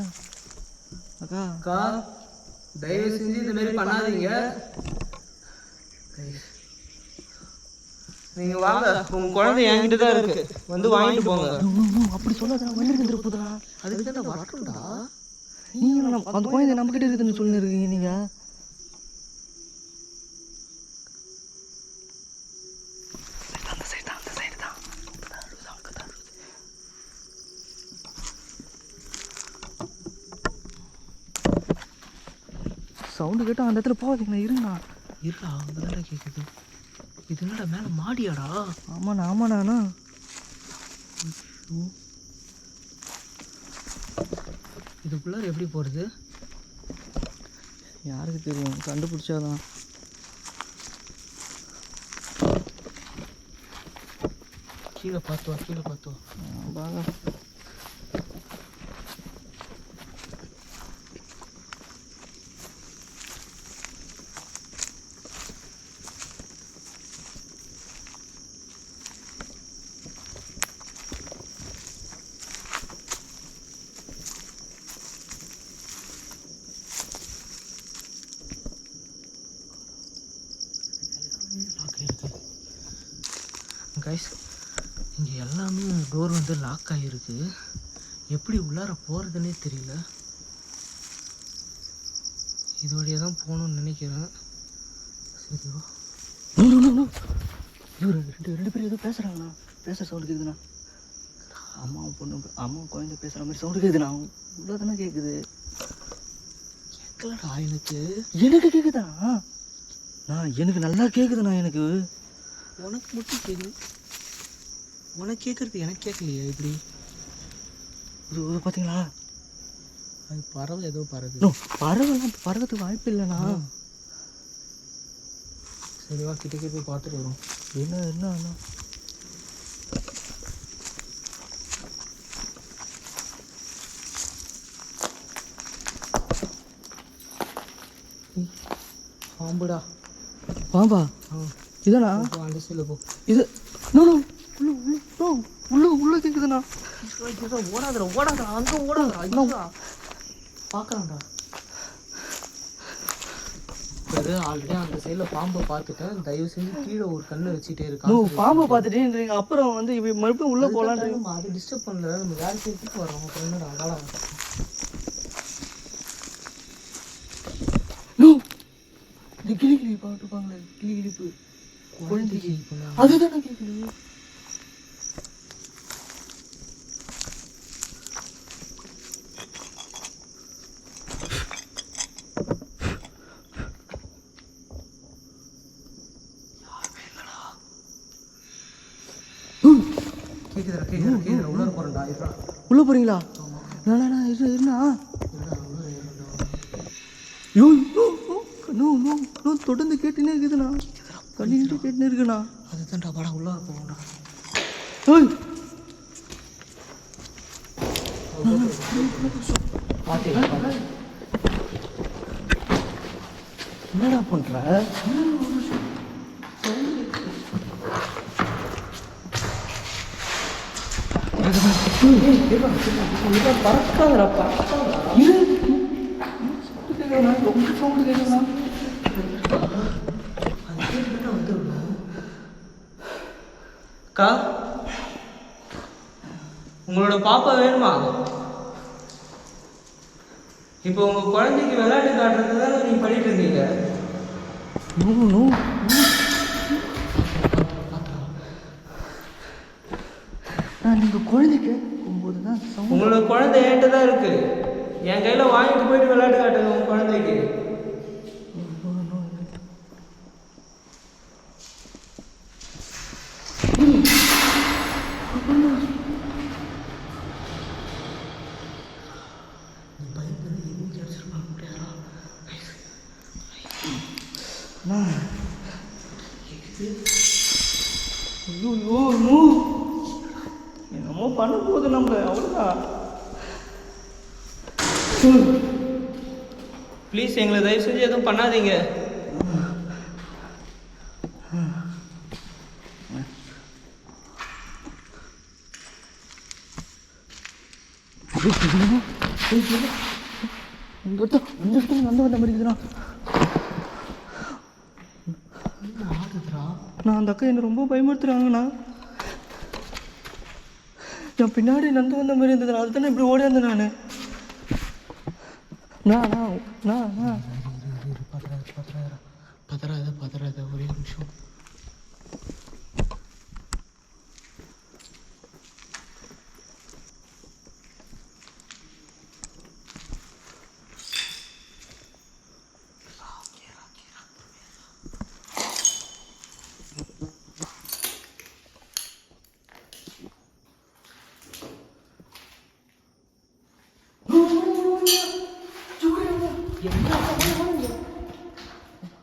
அக்கா தயவு செஞ்சு இந்த மாதிரி பண்ணாதீங்க. நீங்க வாங்க, உங்க குழந்தை என்கிட்ட தான் இருக்கு, வந்து வாங்கிட்டு போங்க. அப்படி சொல்லாத, வண்டி வந்துருக்குதா. அதுக்கு தான் வரட்டும்டா. நீங்க அந்த குழந்தை நம்ம கிட்ட இருக்குதுன்னு சொல்லி இருக்கீங்க. நீங்க சவுண்டு கேட்டால் அந்த இடத்துல போகாதீங்கண்ணா. இருங்கண்ணா. இருடா, அங்கே தானே கேட்குது. இது என்னடா மேலே மாடியாடா? ஆமாண்ணா ஆமாண்ணா. இதுக்குள்ளார எப்படி போகிறது? யாருக்கு தெரியும், கண்டுபிடிச்சாதான். கீழே பார்த்து வா, கீழே பார்த்து வா. பாங்க கைஸ், இங்கே எல்லாமே டோர் வந்து லாக் ஆகிருக்கு. எப்படி உள்ளார போகிறதுனே தெரியல. இது வழியாக தான் போகணும்னு நினைக்கிறேன். சரி வா. இவர் ரெண்டு பேரும் ஏதோ பேசுகிறாங்கண்ணா. பேசுகிற சவுண்டு கேட்குதுண்ணா. அம்மாவும் பொண்ணு அம்மாவும் குழந்தை பேசுகிற மாதிரி சவுண்டு கேட்குதுண்ணா. இவ்வளோ தானே கேட்குது. கேட்கலடா எனக்கு. எனக்கு கேட்குதா? எனக்கு நல்லா கேட்குதுண்ணா. எனக்கு உனக்கு மட்டும் கேட்குது. உனக்கு கேட்குறது எனக்கு கேட்கலையே. எப்படி இது பார்த்தீங்களா? அது பறவை ஏதோ பறகு. பறவைலாம் பறக்கிறதுக்கு வாய்ப்பு இல்லைண்ணா. சரிவா, கிட்ட போய் பார்த்துட்டு வரும். என்ன பாம்புடா. பாம்பா? இதானா? அந்த சைடில் போ. இது உள்ள கேக்குதுண்ணா. ஓடாதடா அங்கே ஓடாதடா. பார்க்கலாம்டா. ஆல்ரெடி அந்த சைடில் பாம்பை பார்த்துட்டேன். தயவு செஞ்சு கீழே ஒரு கண்ணு வச்சுட்டே இருக்கான். பாம்பை பார்த்துட்டேன்றீங்க, அப்புறம் வந்து இவ மறுபடியும் உள்ள போகலான்னு. அது டிஸ்டர்ப் பண்ணல, நம்ம வேற சைடுக்கு வரோம். அப்புறம் என்னடா வாடா. கிளி பாட்டுப்பாங்களே, கிளிப்பு குழந்தைக்கு அதுதானே கேட்குது. கேக்குதுடா. உள்ள போறேன்டா. உள்ள போறீங்களா? என்ன தொடர்ந்து கேட்டுனே இருக்குதுண்ணா. கண்ணிட்டு கேட்டுனே இருக்குண்ணா. அதுதான்டா, வாடா உள்ள போகணும்டா. என்னடா பண்ற? பறக்காதடா. ரொம்ப சவுண்டு கேட்குதுண்ணா. அக்கா, உங்களோட பாப்பா வேணுமா? இப்போ உங்க குழந்தைக்கு விளையாட்டு காட்டுறது தானே நீங்க பண்ணிட்டு இருந்தீங்க. நீங்க குழந்தை கேட்கும்போது தான் உங்களோட குழந்தை என்கிட்ட தான் இருக்கு. என் கையில வாங்கிட்டு போயிட்டு விளையாட்டு காட்டுங்க உங்க குழந்தைக்கு. என்னமோ பண்ண போகுது நம்ம. அவ்வளோதான். ப்ளீஸ் எங்களை தயவு செஞ்சு எதுவும் பண்ணாதீங்க. வந்து வந்த மாதிரி இருக்குதுண்ணா. நான் அந்த அக்கா என்னை ரொம்ப பயமுறுத்துறாங்கண்ணா. என் பின்னாடி நந்து வந்த மாதிரி இருந்ததுண்ணா. அதுதானே இப்படி ஓடியாந்தேன் நான். பதறாத ஒரே நிமிஷம்.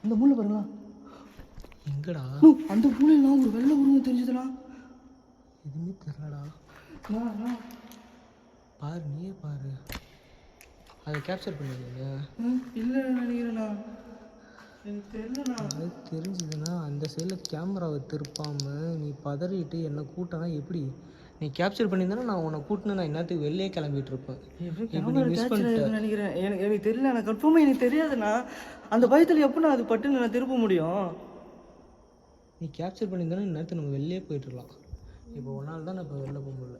இந்த மூளை பாருங்களா எங்கடா அந்த மூளையெல்லாம் ஒரு வெள்ளை உருவம் தெரிஞ்சதுண்ணா. எதுவுமே தெரியலடா. பாரு நீயே பாரு. அதை கேப்சர் பண்ணுவீங்க. இல்லை நினைக்கிறேண்ணா, எனக்கு தெரியலண்ணா. அது தெரிஞ்சுதுன்னா அந்த சைடில் கேமராவை திருப்பாமல் நீ பதறிட்டு என்னை கூட்டினா எப்படி? நீ கேப்சர் பண்ணியிருந்தானா நான் உன்னை கூட்டினு நான் என்னத்துக்கு வெளியே கிளம்பிட்டு இருப்பேன். இப்போ நீ மிஸ் பண்ணிட்ட நினைக்கிறேன். எனக்கு தெரியல, எனக்கு கன்ஃபார்மாக எனக்கு தெரியாதுண்ணா. அந்த பயத்தில் எப்போ நான் அது பட்டுன்னு நான் திருப்ப முடியும்? நீ கேப்சர் பண்ணியிருந்தானா இந்நேரத்துக்கு நம்ம வெளியே போயிட்டுருக்கலாம். இப்போ ஒரு நாள் தான் நான் இப்போ வெளில போக முடியல.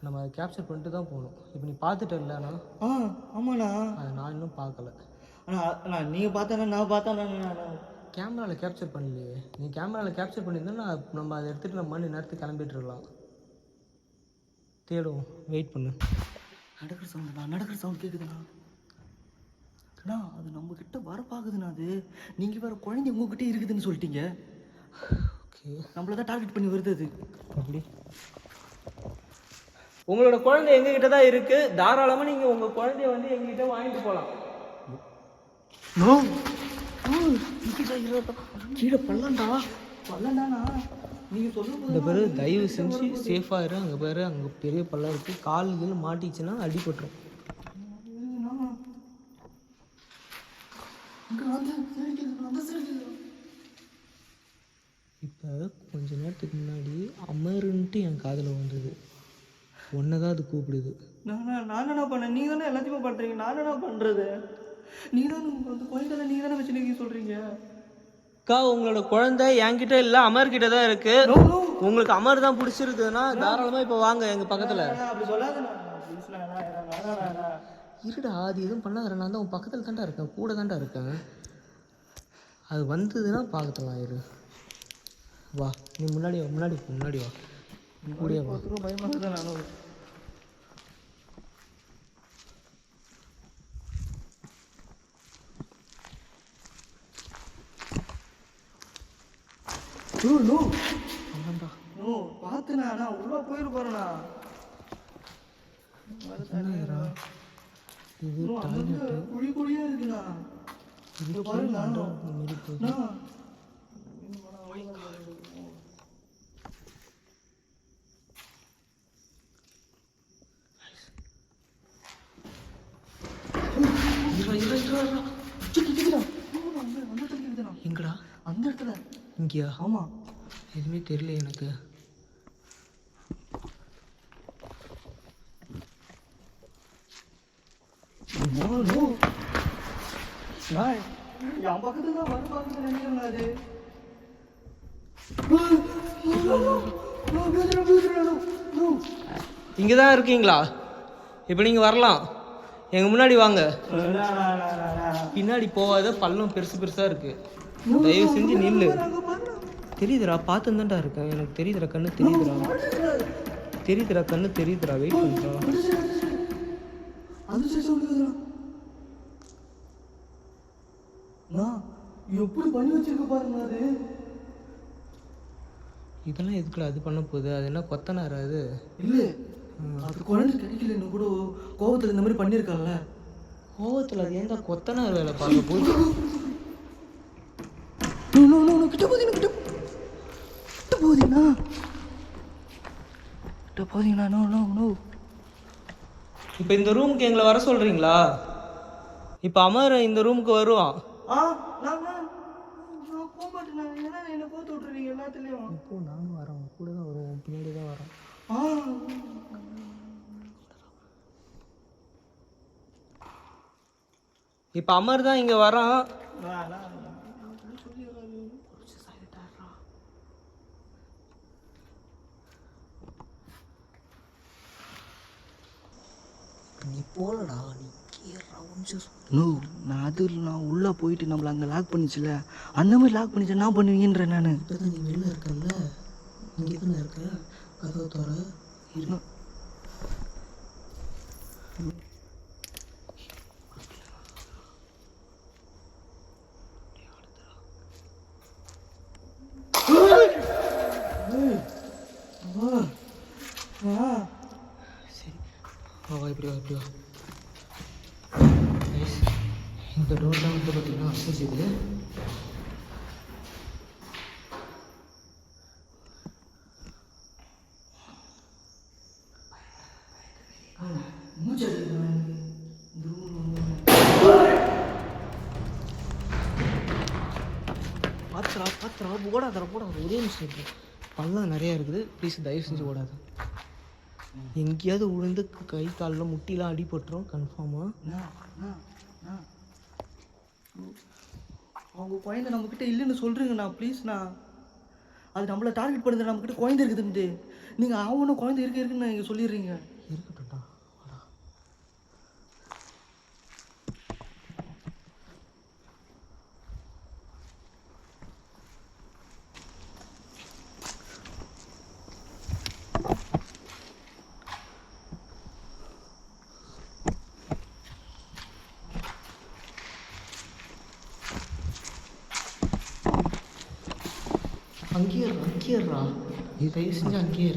நம்ம அதை கேப்சர் பண்ணிட்டு தான் போகணும். இப்போ நீ பார்த்துட்ட இல்லைண்ணா? ஆமாண்ணா. அதை நான் இன்னும் பார்க்கல. அண்ணா நீங்கள் பார்த்தாண்ணா, நான் பார்த்தாண்ணா. கேமராவில் கேப்சர் பண்ணலையே. நீ கேமராவில் கேப்சர் பண்ணியிருந்தா நம்ம அதை எடுத்துகிட்டு நம்ம நேரத்துக்கு கிளம்பிட்டு இருக்கலாம். தேடும், வெயிட் பண்ணு. நடக்கிற சவுண்ட் கேட்குதுண்ணா. அண்ணா அது நம்மக்கிட்ட வர பார்க்குதுண்ணா. அது நீங்கள் வேறு குழந்தை உங்ககிட்ட இருக்குதுன்னு சொல்லிட்டீங்க. ஓகே, நம்மள தான் டார்கெட் பண்ணி வருது அது. அப்படி உங்களோட குழந்தை எங்ககிட்ட தான் இருக்கு. தாராளமாக நீங்கள் உங்கள் குழந்தைய வந்து எங்ககிட்ட வாங்கிட்டு போகலாம். கீழே பள்ளம்டா. நீங்கள் சொல்லும் இந்த பேர் தயவு செஞ்சு சேஃபாக இரு. அங்கே பேர் அங்கே பெரிய பள்ளம் இருக்குது. கால்கள் மாட்டிச்சுன்னா அடிபட்டுரும். இப்போ கொஞ்ச நேரத்துக்கு முன்னாடி அமருன்ட்டு என் காதில் வந்தது. ஒன்றை தான் அது கூப்பிடுது. நான் என்ன பண்ணேன்? நீங்கள் தானே எல்லாத்தையுமே பண்ணுறீங்க. நான் என்ன பண்ணுறது? நீங்கள் தான் அந்த குழந்தை நீங்கள் தானே வச்சு நீங்கள் சொல்கிறீங்க. அக்கா உங்களோட குழந்தை என்கிட்ட இல்லை, அமர்கிட்ட தான் இருக்கு. உங்களுக்கு அமர் தான் பிடிச்சிருக்குதுன்னா தாராளமாக இப்போ வாங்க எங்கள் பக்கத்தில். அப்படி சொல்லாதுண்ணா. இருடா, அது எதுவும் பண்ணாத. நான் தான் உன் பக்கத்தில் தாண்டா இருக்கேன், கூட தாண்டா இருக்கேன். அது வந்ததுன்னா பார்க்கலாம். இரு, வா. நீ முன்னாடி வா, முன்னாடி வா, கூடிய வா. பயமாக தான் நானும். பார்த்துண்ணா, நான் உள்ள போயிருப்பாருண்ணா. இது குழி குழியா இருக்குண்ணா. இது பாருங்க. எங்கடா? அந்த இடத்துல. இங்கேயா? ஆமா. எதுவுமே தெரியல எனக்கு. என் பக்கத்துல தான் வர பார்த்து நினைக்கிறேன். அது இங்கே தான் இருக்கீங்களா? இப்போ நீங்கள் வரலாம். எங்கள் முன்னாடி வாங்க. பின்னாடி போகாத, பள்ளம் பெருசு பெருசாக இருக்குது. தயவு செஞ்சு நில்லு. தெரியுதுடா, பார்த்துதான்டா இருக்கேன். எனக்கு தெரியுதுடா, கண்ணு தெரியுதுடா. கண்ணு தெரியுதுடா. வெயிட் பண்ணுறா. எப்படி பண்ணி வச்சிருக்க பாருங்க. அது இதெல்லாம் எதுக்குடா அது பண்ண போகுது? அது என்ன கொத்தனாரா? அது இல்லை, அது குழந்தை கிடைக்கலன்னு கூட கோவத்தில் இந்த மாதிரி பண்ணியிருக்காங்கல்ல. கோவத்தில் அது ஏன்டா கொத்தனார் வேலை பார்க்க போகுது? கிட்ட போகுதுண்ணா. இப்போ இந்த ரூமுக்கு எங்களை வர சொல்கிறீங்களா? இப்போ அமர் இந்த ரூமுக்கு வருவான். இப்போ நானும் வரேன், கூட தான் வருவோம், பின்னாடி தான் வரேன். இப்போ அமர் தான் இங்கே வரான். நீ போலடா, நீ நான் உள்ளே போயிட்டு நம்மளை அங்கே லாக் பண்ணிச்சுல, அந்த மாதிரி லாக் பண்ணிச்சு என்ன பண்ணுவீங்கன்ற. நான் இப்போ தான் நீ வெளில இருக்கல்ல, இங்கே தானே இருக்க. கதவை தோற இரு. சரி, வா இப்படி வா. இந்த டோர்லாம் வந்து பார்த்திங்கன்னா அசைச்சுது. பாத்திரா ஓடாதரா போடாது. ஒரே நிமிஷம் இருக்குது. பள்ளம் நிறையா இருக்குது. ப்ளீஸ் தயவு செஞ்சு ஓடாது. எங்கேயாவது விழுந்து கை காலில் முட்டிலாம் அடிபட்டுரும் கன்ஃபார்மாக. அவங்க குழந்தை நம்மக்கிட்ட இல்லைன்னு சொல்கிறீங்கண்ணா ப்ளீஸ்ண்ணா. அது நம்மளை டார்கெட் பண்ணுறது. நம்மக்கிட்ட குழந்தை இருக்குதுன்ட்டு நீங்கள் அவனும் குழந்தை இருக்குன்னு நீங்கள் சொல்லிடுறீங்க. இருக்கட்டும்டா. அங்கேயேறா தயவு செஞ்சு அங்கேயே.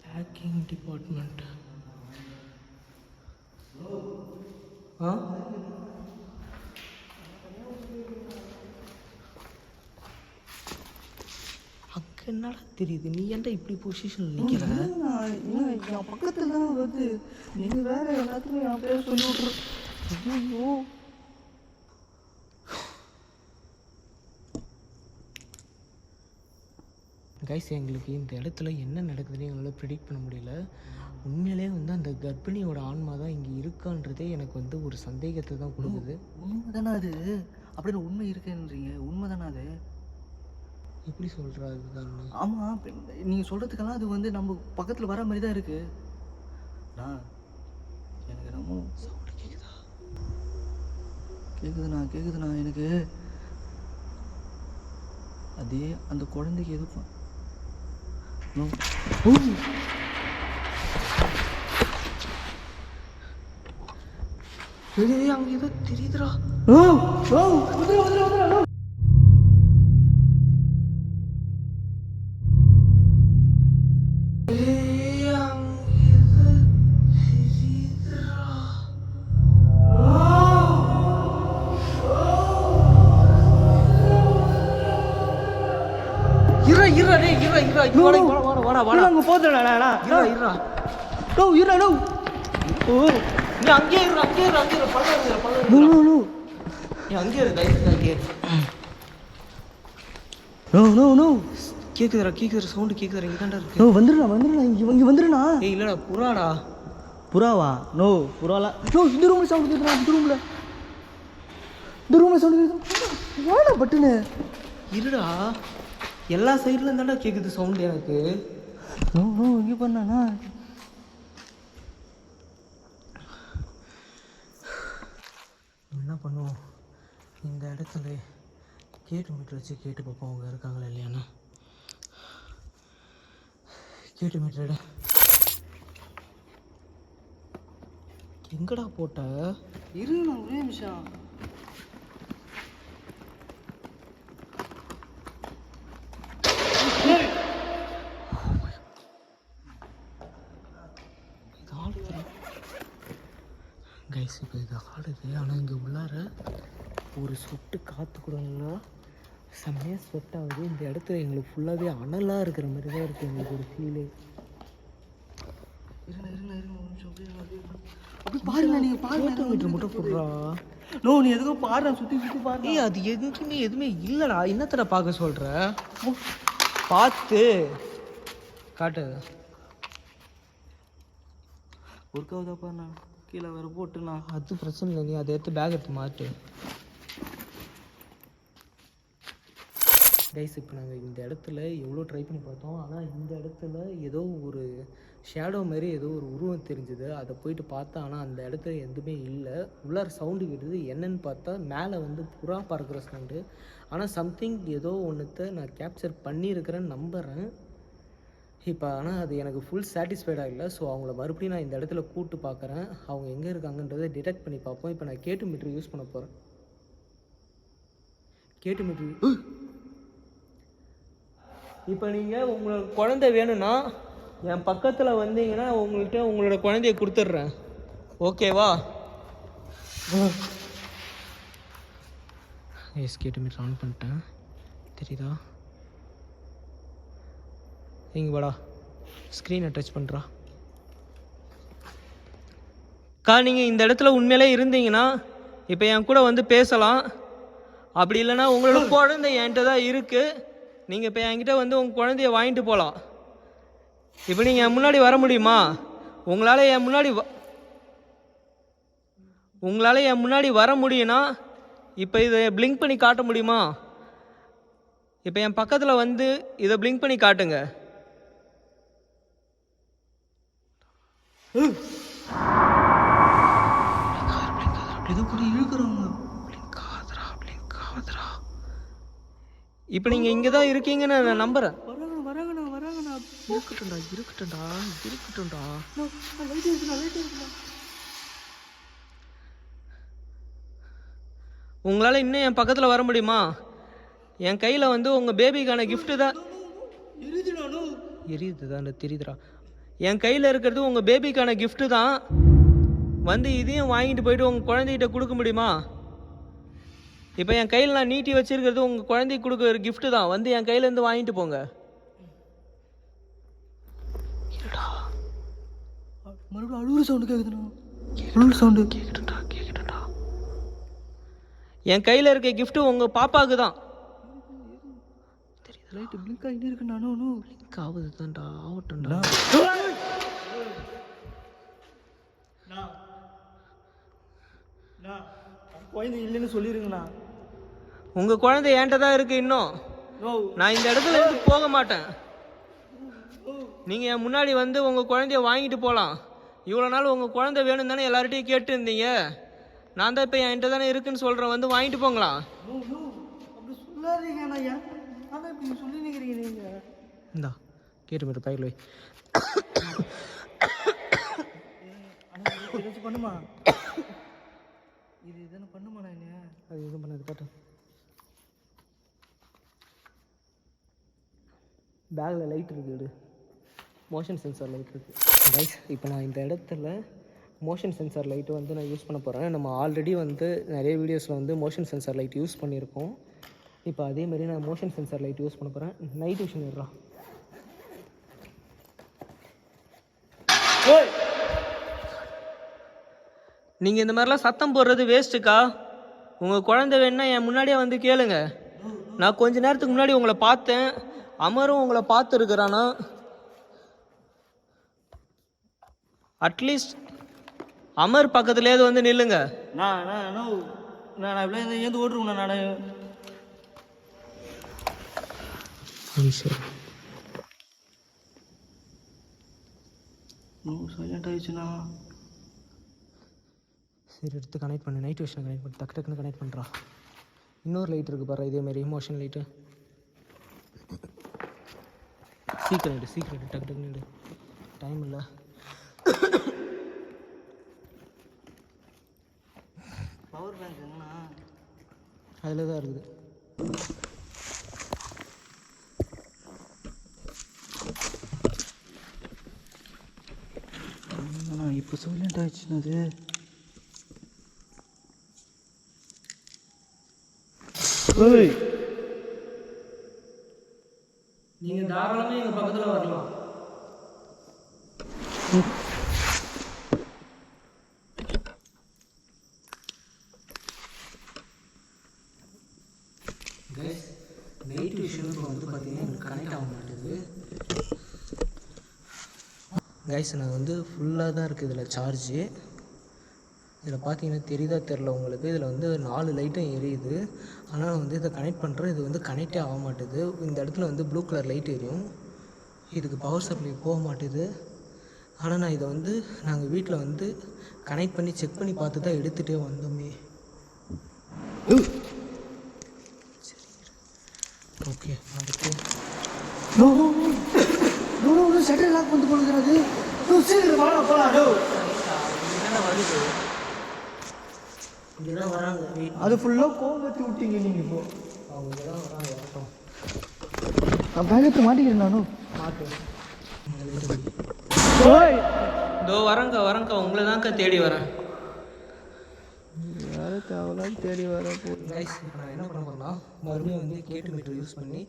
Packing department. அங்கே என்னடா தெரியுது? நீ ஏன்டா இப்படி பொசிஷனில் நிற்கிற? என் பக்கத்தில் தான் வருது. நீங்கள் வேற எல்லாத்துக்கும் என் பேர் சொல்லி விட்ரு. ஐயோ கைஸ், எங்களுக்கு இந்த இடத்துல என்ன நடக்குதுன்னு எங்களால் ப்ரிடிக்ட் பண்ண முடியல. உண்மையிலே வந்து அந்த கர்ப்பிணியோட ஆன்மா தான் இங்கே இருக்கான்றதே எனக்கு வந்து ஒரு சந்தேகத்தை தான் கொடுக்குது. உண்மை தானே அது? அப்படின்னு உண்மை இருக்குன்றீங்க. உண்மை தானே அது? எப்படி சொல்கிறா? அதுதான். ஆமாம், நீங்கள் சொல்கிறதுக்கெல்லாம் அது வந்து நம்ம பக்கத்தில் வர மாதிரி தான் இருக்குது. எனக்கு ரொம்ப சவுண்டு கேட்குதா? கேட்குதுண்ணா எனக்கு. அதே அந்த குழந்தைக்கு எதுவும் அங்கே ஏதோ தெரியுதுடா. கேக்குதுடா சவுண்டு கேக்குதுடா. இங்க தான்டா இருக்கு. இங்க வந்துருண்ணா. ஏய் இல்லடா, புறாடா. புறாவா? புறால. இந்த ரூம்ல சவுண்ட் கேக்குதுடா. இந்த ரூம்ல சவுண்ட் கேக்குது. ஏடா பட்டுனு இருடா. எல்லா சைடுல இருந்தாடா கேக்குது சவுண்ட் எனக்கு. இங்க பண்ணானா? என்ன பண்ணுவோம்? இந்த இடத்துல கேட்டு மீட்டர் வச்சு கேட்டு பார்ப்போம் அவங்க இருக்காங்களா இல்லையாண்ணா. கேட்டு மீட்டர் எங்கடா போட்ட? இருங்கண்ணா, ஒரே நிமிஷம். கைஸ், இப்போ இது ஆடுது. ஆனால் இங்கே உள்ளார ஒரு சொட்டு காற்று கூடங்களா செம்மையாக ஸ்வெட் ஆகுது. இந்த இடத்துல எங்களுக்கு ஃபுல்லாகவே அனலாக இருக்கிற மாதிரி தான் இருக்குது எங்களுக்கு ஒரு ஃபீலே. அப்படி பாருங்க, நீங்கள் பாருங்க. மீட்டர் மட்டும் போடுறா. நீ எதுக்கும் பாடுற, சுற்றி பாரு. ஏய், அது எதுவுமே இல்லைடா. என்னத்தடா பார்க்க சொல்கிற? பார்த்து காட்டு. ஒர்க்காவதா பாருண்ணா. கீழே வேறு போட்டுண்ணா. அது பிரச்சனை இல்லை, நீ அதை எடுத்து பேக் எடுத்து மாட்டு. கைஸ், இப்போ நாங்கள் இந்த இடத்துல எவ்வளோ ட்ரை பண்ணி பார்த்தோம். ஆனால் இந்த இடத்துல ஏதோ ஒரு ஷேடோ மாதிரி ஏதோ ஒரு உருவம் தெரிஞ்சுது. அதை போயிட்டு பார்த்தா ஆனால் அந்த இடத்துல எதுவுமே இல்லை. உள்ளார சவுண்டு கேட்டுது. என்னன்னு பார்த்தா மேலே வந்து புறா பறக்கிற சவுண்டு. ஆனால் சம்திங் ஏதோ ஒன்றுத்தை நான் கேப்சர் பண்ணியிருக்கிறேன்னு நம்புகிறேன் இப்போ. ஆனால் அது எனக்கு ஃபுல் சாட்டிஸ்ஃபைடாக இல்லை. ஸோ அவங்கள மறுபடியும் நான் இந்த இடத்துல கூப்பிட்டு பார்க்குறேன். அவங்க எங்கே இருக்காங்கன்றதை டிடெக்ட் பண்ணி பார்ப்போம். இப்போ நான் கேட்டு மீட்டர் யூஸ் பண்ண போகிறேன். கேட்டு மீட்டர் இப்போ நீங்கள் உங்களுக்கு குழந்தை வேணும்னா என் பக்கத்தில் வந்தீங்கன்னா உங்கள்கிட்ட உங்களோட குழந்தைய கொடுத்துட்றேன், ஓகேவா? எஸ்கேட் மீட்டர் ஆன் பண்ணிட்டேன், தெரியுதா? இங்கே வாடா, ஸ்க்ரீனை டச் பண்ணுறா. அக்கா, நீங்கள் இந்த இடத்துல உண்மையிலே இருந்தீங்கன்னா இப்போ என் கூட வந்து பேசலாம். அப்படி இல்லைன்னா உங்களோட குழந்தை என்கிட்ட தான் இருக்குது, நீங்கள் இப்போ என்கிட்ட வந்து உங்கள் குழந்தைய வாங்கிட்டு போகலாம். இப்போ நீங்கள் என் முன்னாடி வர முடியுமா? உங்களால் என் முன்னாடி வர முடியும்னா இப்போ இதை பிளிங்க் பண்ணி காட்ட முடியுமா? இப்போ என் பக்கத்தில் வந்து இதை பிளிங்க் பண்ணி காட்டுங்க. இப்போ நீங்கள் இங்கே தான் இருக்கீங்கன்னு நான் நம்புகிறேன். இருக்கட்டும்டா. உங்களால் இன்னும் என் பக்கத்தில் வர முடியுமா? என் கையில் வந்து உங்கள் பேபிக்கான கிஃப்ட்டு தான் எரியுதுதான், தெரியுதுடா. என் கையில் இருக்கிறது உங்கள் பேபிக்கான கிஃப்ட்டு தான். வந்து இதையும் வாங்கிட்டு போயிட்டு உங்கள் குழந்தைகிட்ட கொடுக்க முடியுமா? இப்போ என் கையில் நான் நீட்டி வச்சிருக்கிறது உங்கள் குழந்தைக்கு கொடுக்குற கிஃப்ட்டு தான். வந்து என் கையிலேருந்து வாங்கிட்டு போங்க. மறுபடியும் அழுகுற சவுண்டு கேட்குதுண்ணா. அழுகுற சவுண்டு கேட்கட்டா. என் கையில் இருக்க கிஃப்ட்டு உங்கள் பாப்பாவுக்கு தான். தெரியுது, லைட்டு பிளிங்க் ஆகிட்டே இருக்கு. நானும் பிளிங்க் ஆகுது தான்டா, ஆகட்டும்டா. குழந்தை இல்லைன்னு சொல்லிருங்கண்ணா. உங்கள் குழந்தை என்கிட்ட தான் இருக்குது. இன்னும் நான் இந்த இடத்துல இருந்து போக மாட்டேன். நீங்கள் என் முன்னாடி வந்து உங்கள் குழந்தைய வாங்கிட்டு போகலாம். இவ்வளோ நாள் உங்கள் குழந்தை வேணும் தானே எல்லார்ட்டையும் கேட்டு இருந்தீங்க. நான் தான் இப்போ என்கிட்ட தானே இருக்குன்னு சொல்கிறேன், வந்து வாங்கிட்டு போங்களா? அப்படி சொல்லாதீங்கண்ணா. ஆனால் இப்படி சொல்லி நிற்கிறீங்க நீங்கள். இந்தா கேட்டு போய்ட்டு பயிர் போய் ஏதாச்சும் பண்ணுமா? இது எதுன்னு பண்ணுமா? நான் அது எதுவும் பண்ணாது, காட்டு. பேக்கில் லைட் இருக்குது, மோஷன் சென்சார் லைட் இருக்குது. கைஸ், இப்போ நான் இந்த இடத்துல மோஷன் சென்சார் லைட்டு வந்து நான் யூஸ் பண்ண போகிறேன். நம்ம ஆல்ரெடி வந்து நிறைய வீடியோஸில் வந்து மோஷன் சென்சார் லைட் யூஸ் பண்ணியிருக்கோம். இப்போ அதேமாதிரி நான் மோஷன் சென்சார் லைட் யூஸ் பண்ண போகிறேன். நைட் விஷன் விடுறா. நீங்கள் இந்த மாதிரிலாம் சத்தம் போடுறது வேஸ்ட்டுக்கா. உங்கள் குழந்தை வேணுன்னா என் முன்னாடியே வந்து கேளுங்க. நான் கொஞ்ச நேரத்துக்கு முன்னாடி உங்களை பார்த்தேன், அமரும் உங்களை பார்த்துருக்குறானா. அட்லீஸ்ட் அமர் பக்கத்துலேயாவது வந்து நில்லுங்க. நான் இவ்வளோ ஏந்து ஓட்டுருவேன். நான் சைலண்ட் ஆயிடுச்சுண்ணா. சரி, எடுத்து கனெக்ட் பண்ணு. நைட் விஷன் கனெக்ட் பண்ணி டக்குன்னு கனெக்ட் பண்ணுறா. இன்னொரு லைட் இருக்குது பாரு, இதேமாரி மோஷன் லைட்டு. சீக்கிரம் டக்குன்னு டைம் இல்லை. பவர் பேங்க் எங்கண்ணா? அதில் தான் இருக்குது. இப்போ சைலண்ட் ஆயிடுச்சுண்ணா. அது நீங்கள் தாராளமாக எங்கள் பக்கத்தில் வரலாம். நைட் விஷனுக்கு வந்து பார்த்தீங்கன்னா எனக்கு கனெக்ட் ஆக மாட்டேது. கைஸ், நான் வந்து ஃபுல்லாக தான் இருக்குது இதில் சார்ஜு. இதில் பார்த்தீங்கன்னா தெரியுதா தெரில உங்களுக்கு, இதில் வந்து 4 லைட்டும் எரியுது. ஆனால் வந்து இதை கனெக்ட் பண்ணுறேன், இது வந்து கனெக்டே ஆக மாட்டேது. இந்த இடத்துல வந்து ப்ளூ கலர் லைட் எரியும், இதுக்கு பவர் சப்ளை போக மாட்டேது. ஆனால் நான் இதை வந்து நாங்கள் வீட்டில் வந்து கனெக்ட் பண்ணி செக் பண்ணி பார்த்து தான் எடுத்துகிட்டே வந்தோமே. சரி, ஓகே. அடுத்து ஷட்டர் லாக் பண்ணி போடுறது. இங்கேதான் வராங்க. அது ஃபுல்லாக கோவத்தி விட்டீங்க நீங்கள். இப்போ அவங்க இங்கே தான் வராங்க. வரட்டும். நான் பேக்கெட்டு மாட்டிக்கிறேன். நானும் மாட்டேன். இதோ வரேங்க்கா உங்களை தான்க்கா தேடி வரேன். வேறு தேவையில்லாம் தேடி வர கைஸ் இப்போ நான் என்ன பண்ண போகிறேன்னா மறுபடியும் வந்து கேட்டு மீட்டர் யூஸ் பண்ணி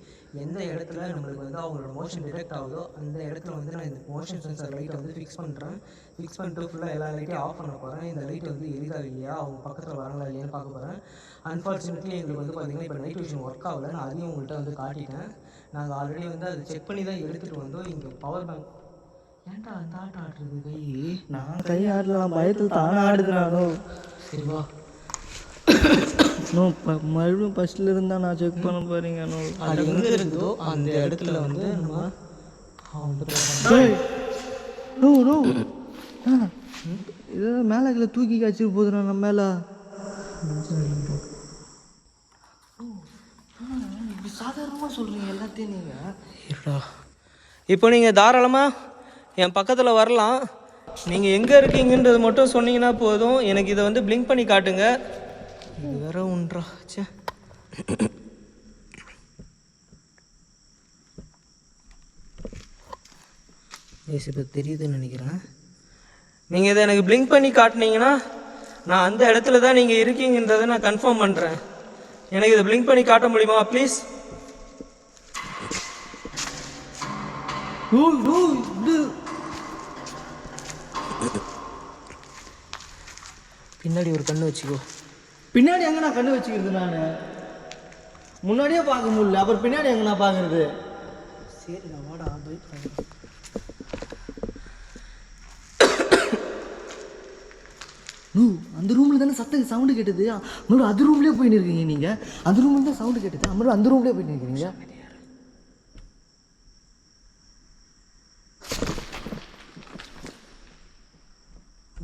எந்த இடத்துல நம்மளுக்கு வந்து அவங்களோட மோஷன் டிடெக்ட் ஆகுதோ அந்த இடத்துல வந்து நான் இந்த மோஷன் சென்சார் லைட்டை வந்து ஃபிக்ஸ் பண்ணிட்டு ஃபுல்லாக எல்லா லைட்டையும் ஆஃப் பண்ண போகிறேன். இந்த லைட் வந்து எரிதா இல்லையா, அவங்க பக்கத்தில் வராங்களா இல்லையான்னு பார்க்க போகிறேன். அன்ஃபார்ச்சுனேட்லி எங்களுக்கு வந்து பார்த்திங்கன்னா இப்போ நைட் விஷன் ஒர்க் ஆகலை. நான் அதையும் உங்கள்கிட்ட வந்து காட்டிட்டேன். நாங்கள் ஆல்ரெடி வந்து அதை செக் பண்ணி தான் எடுத்துகிட்டு வந்தோம். இங்கே பவர் பேங்க் ஏன்டா அந்த ஆட்டம் ஆடுறது கை? நான் கை ஆடலாம், பயத்தில் தானே ஆடுதுனாலும். சரிவா மறுபடியும் ஃபஸ்ட்டில் இருந்தால் நான் செக் பண்ண போகிறீங்க. அது எங்கே இருந்தோ அந்த இடத்துல வந்து நம்ம இதெல்லாம் மேலே கீழே தூக்கி காய்ச்சிட்டு போதுண்ணா நம்ம மேலே. இப்படி சாதாரணமாக சொல்கிறீங்க எல்லாத்தையும் நீங்கள். இப்போ நீங்கள் தாராளமாக என் பக்கத்தில் வரலாம். நீங்கள் எங்கே இருக்கீங்கன்றது மட்டும் சொன்னீங்கன்னா போதும். எனக்கு இதை வந்து பிளிங்க் பண்ணி காட்டுங்க. இது வேற ஒன்றா சே. இப்போ தெரியுதுன்னு நினைக்கிறேன். நீங்கள் இதை எனக்கு பிளிங்க் பண்ணி காட்டினீங்கன்னா நான் அந்த இடத்துல தான் நீங்கள் இருக்கீங்கன்றதை நான் கன்ஃபார்ம் பண்ணுறேன். எனக்கு இதை பிளிங்க் பண்ணி காட்ட முடியுமா ப்ளீஸ்? பின்னாடி ஒரு கண்ணு வச்சுக்கோ. பின்னாடி எங்கே நான் கண்ணு வச்சுக்கிறது? நான் முன்னாடியே பார்க்க முடியல, அப்புறம் பின்னாடி எங்கே நான் பார்க்கறது? சரி நான் வாடா பைக். அந்த ரூமில் தானே சவுண்டு கேட்டது. மறுபடியும் அது ரூம்லேயே போயின்னு இருக்கீங்க நீங்கள். அந்த ரூமில் தான் சவுண்டு கேட்டது, மறுபடியும் அந்த ரூம்லேயே போயின்னு இருக்கீங்க.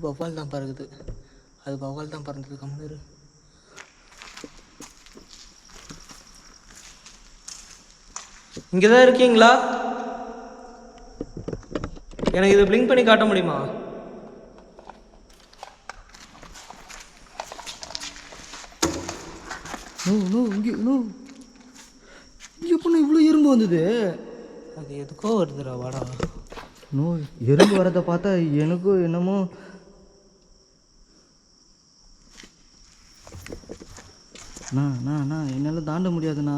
வவ்வால் தான் பறக்குது. அது வவ்வால் தான் பறந்தது. கம்மிரு. இங்கே தான் இருக்கீங்களா? எனக்கு இதை பிளிங்க் பண்ணி காட்ட முடியுமா? இங்கே பொண்ணு இவ்வளோ எறும்பு வந்தது. அது எதுக்கோ வருதுடா வாடா. எறும்பு வரதை பார்த்தா எனக்கும் என்னமோ. என்னால் தாண்ட முடியாதுண்ணா.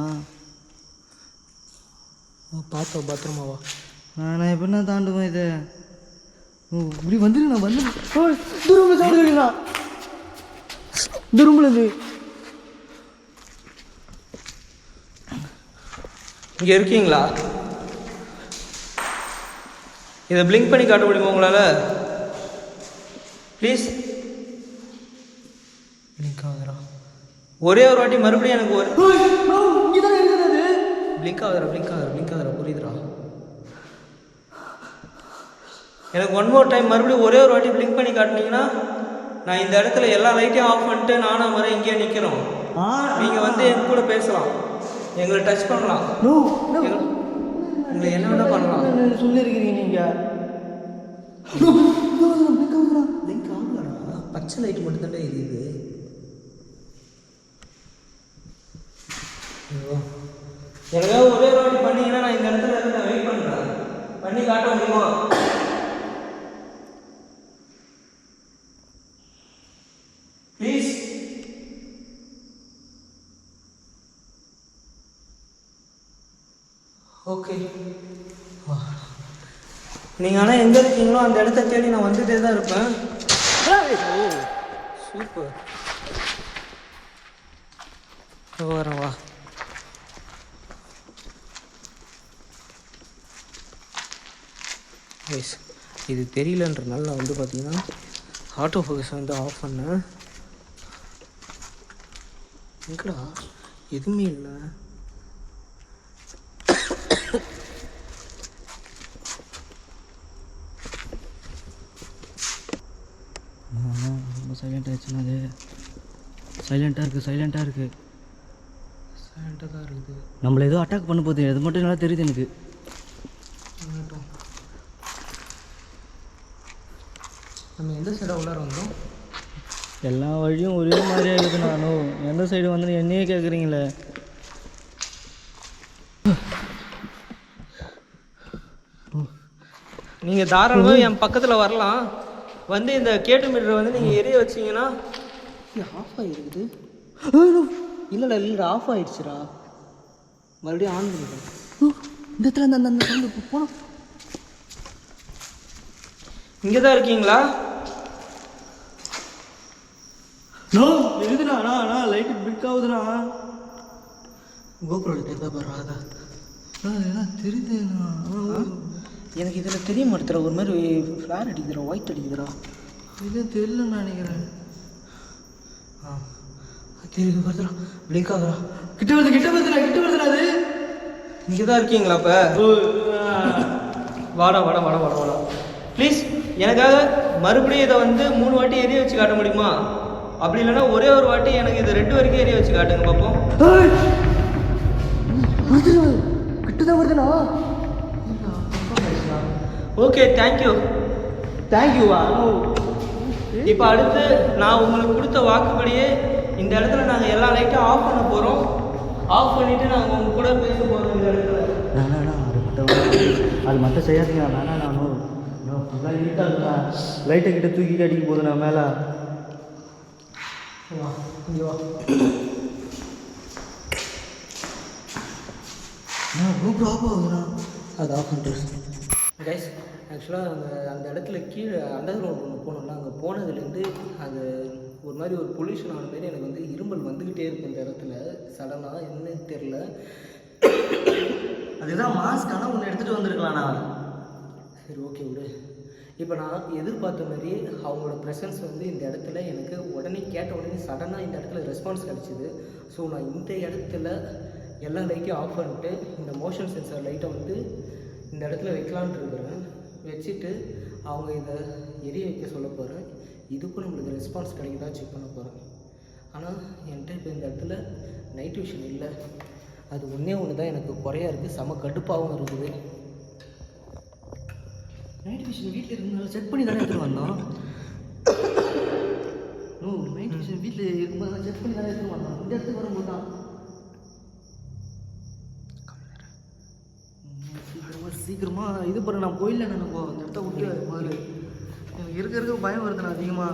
பார்த்தோம் பத்திரமாவா. நான் எப்படின்னா தாண்டுவேன் இதை. இப்படி வந்துடு. நான் வந்து இந்த ரூமில் சவுண்டு கேட்குறா. இந்த ரூமில் இருந்து இங்கே இருக்கீங்களா? இதை பிளிங்க் பண்ணி காட்ட முடியுமா உங்களால்? ப்ளீஸ் பிளிங்க் ஆகுதுடா. ஒரே ஒரு வாட்டி மறுபடியும் எனக்கு ஒரு பிளிங்க் ஆகுதுடா. புரியுதுடா. எனக்கு ஒன் மோர் டைம் மறுபடியும் ஒரே ஒரு வாட்டி பிளிங்க் பண்ணி காட்டினீங்கன்னா நான் இந்த இடத்துல எல்லா லைட்டையும் ஆஃப் பண்ணிட்டு நானும் மாதிரி இங்கேயே நிற்கிறோம். நீங்கள் வந்து என் கூட பேசலாம், எங்களை டச் பண்ணலாம், உங்களை என்ன வேணால் பண்ணலாம் சொல்லியிருக்கிறீங்க நீங்கள். பிளிங்க் ஆகலடா. பச்சை லைட் மட்டும் தான் எரியுது. எனக்காக ஒரே ரோட்டி பண்ணீங்கன்னா நான் இந்த இடத்துல இருந்து வெயிட் பண்ணுறேன். பண்ணி காட்ட முடியுமா? ப்ளீஸ். ஓகே நீங்கள் ஆனால் எங்கே இருக்கீங்களோ அந்த இடத்த தேடி நான் வந்துட்டே தான் இருப்பேன். ஓ சூப்பர். வரேன் வா. கைஸ் இது தெரியலன்றனால நான் வந்து பார்த்தீங்கன்னா ஆட்டோ ஃபோக்கஸ் வந்து ஆஃப் பண்ணேன். எங்கடா எதுவுமே இல்லை. ரொம்ப சைலண்ட் ஆயிடுச்சுன்னா அது சைலண்ட்டாக இருக்குது. சைலண்ட்டாக தான் இருக்குது. நம்மளை ஏதோ அட்டாக் பண்ண போகுது, அது மட்டும் நல்லா தெரியுது எனக்கு. நம்ம எந்த சைடாக உள்ளார வந்தோம்? எல்லா வழியும் ஒரே மாதிரியாக இருக்குது. நானும் எந்த சைடு வந்து என்னையே கேட்குறீங்களே. நீங்கள் தாராளமாக என் பக்கத்தில் வரலாம். வந்து இந்த கேட்டு மீட்டரை வந்து நீங்கள் எரிய வச்சிங்கன்னா ஆஃப் ஆகிருக்குது. இல்லை ஆஃப் ஆயிடுச்சுடா. மறுபடியும் ஆன் பண்ணிடுறேன். இந்த இடத்துல அந்த சவுண்டு போனோம். இங்கே தான் இருக்கீங்களா? எழுதுண்ணா லைட்டு பிக் ஆகுதுண்ணா. கோபுரம் தெரியுதா பாரு ராதா? தெரியுதுண்ணா. எனக்கு இதில் தெரிய மாட்டேதுரா. ஒரு மாதிரி ஃப்ளார் அடிக்குதுரா, ஒயிட் அடிக்குதுரா. இது தெரியலன்னு நினைக்கிறேன். தெரியுது வருதுரா, பிளிங்க் ஆகுறா. கிட்ட வருதுடா அது. இங்கே தான் இருக்கீங்களா? இப்போ வாடா ப்ளீஸ் எனக்காக மறுபடியும் இதை வந்து 3 வாட்டி எரிய வச்சு காட்ட முடியுமா? அப்படி இல்லைன்னா ஒரே ஒரு வாட்டி எனக்கு இது 2 வரைக்கும் எரிய வச்சு காட்டுங்க பார்ப்போம். கிட்டதான் வருதுண்ணா. ஓகே, தேங்க்யூவா. இப்போ அடுத்து நான் உங்களுக்கு கொடுத்த வாக்குப்படியே இந்த இடத்துல நாங்கள் எல்லா லைட்டும் ஆஃப் பண்ண போகிறோம். ஆஃப் பண்ணிவிட்டு நாங்கள் உங்க கூட பேச போகிறோம் இந்த இடத்துல. அது மட்டும் செய்யாதீங்க. நானும் ஃபுல்லாக இருக்காதுண்ணா. லைட்டை கிட்ட தூக்கி அடிக்க போகுதுண்ணா மேலே. வா. ரொம்ப ஆஃப் ஆகுதுண்ணா. அது ஆஃப் பண்ணிட்டு கைஸ், ஆக்சுவலாக அந்த இடத்துல கீழே அண்டர் கிரவுண்ட் ஒன்று போனோம்னா, அங்கே போனதுலேருந்து அது ஒரு மாதிரி ஒரு பொல்யூஷன் ஆன மாதிரி எனக்கு வந்து இருமல் வந்துக்கிட்டே இருக்கும் இந்த இடத்துல. சடனாக என்னன்னு தெரில. அதுதான் மாஸ்க் ஆனால் ஒன்று எடுத்துகிட்டு வந்திருக்கலாண்ணா. சரி, ஓகே விடு. இப்போ நான் எதிர்பார்த்த மாதிரி அவங்களோட ப்ரெசன்ஸ் வந்து இந்த இடத்துல எனக்கு உடனே கேட்ட உடனே சடனாக இந்த இடத்துல ரெஸ்பான்ஸ் கிடச்சிது. ஸோ நான் இந்த இடத்துல எல்லா லைட்டையும் ஆஃப் பண்ணிட்டு இந்த மோஷன் சென்சார் லைட்டை வந்து இந்த இடத்துல வைக்கலான்ட்டு இருக்கிறேன். வச்சுட்டு அவங்க இதை எரிய வைக்க சொல்ல போகிறேன். இதுக்கும் நம்மளுக்கு ரெஸ்பான்ஸ் கிடைக்குதா செக் பண்ண போகிறேன். ஆனால் என்கிட்ட இப்போ இந்த இடத்துல நைட் விஷன் இல்லை. அது ஒன்று தான் எனக்கு குறையா இருக்குது. செம கடுப்பாகவும் இருக்குது. நைட் விஷன் வீட்டில் இருந்தாலும் செக் பண்ணி தானே எடுத்துகிட்டு வந்தோம். நைட் விஷன் வீட்டில் இருக்கும்போது செக் பண்ணி தானே எடுத்துகிட்டு வந்தோம். இந்த இடத்துக்கு வரும்போது தான் சீக்கிரமாக இது பண்ண. நான் போயிடல நினைப்போ அந்த இடத்த விட்டு போது எனக்கு இருக்க பயம் வருதுண்ணா அதிகமாக.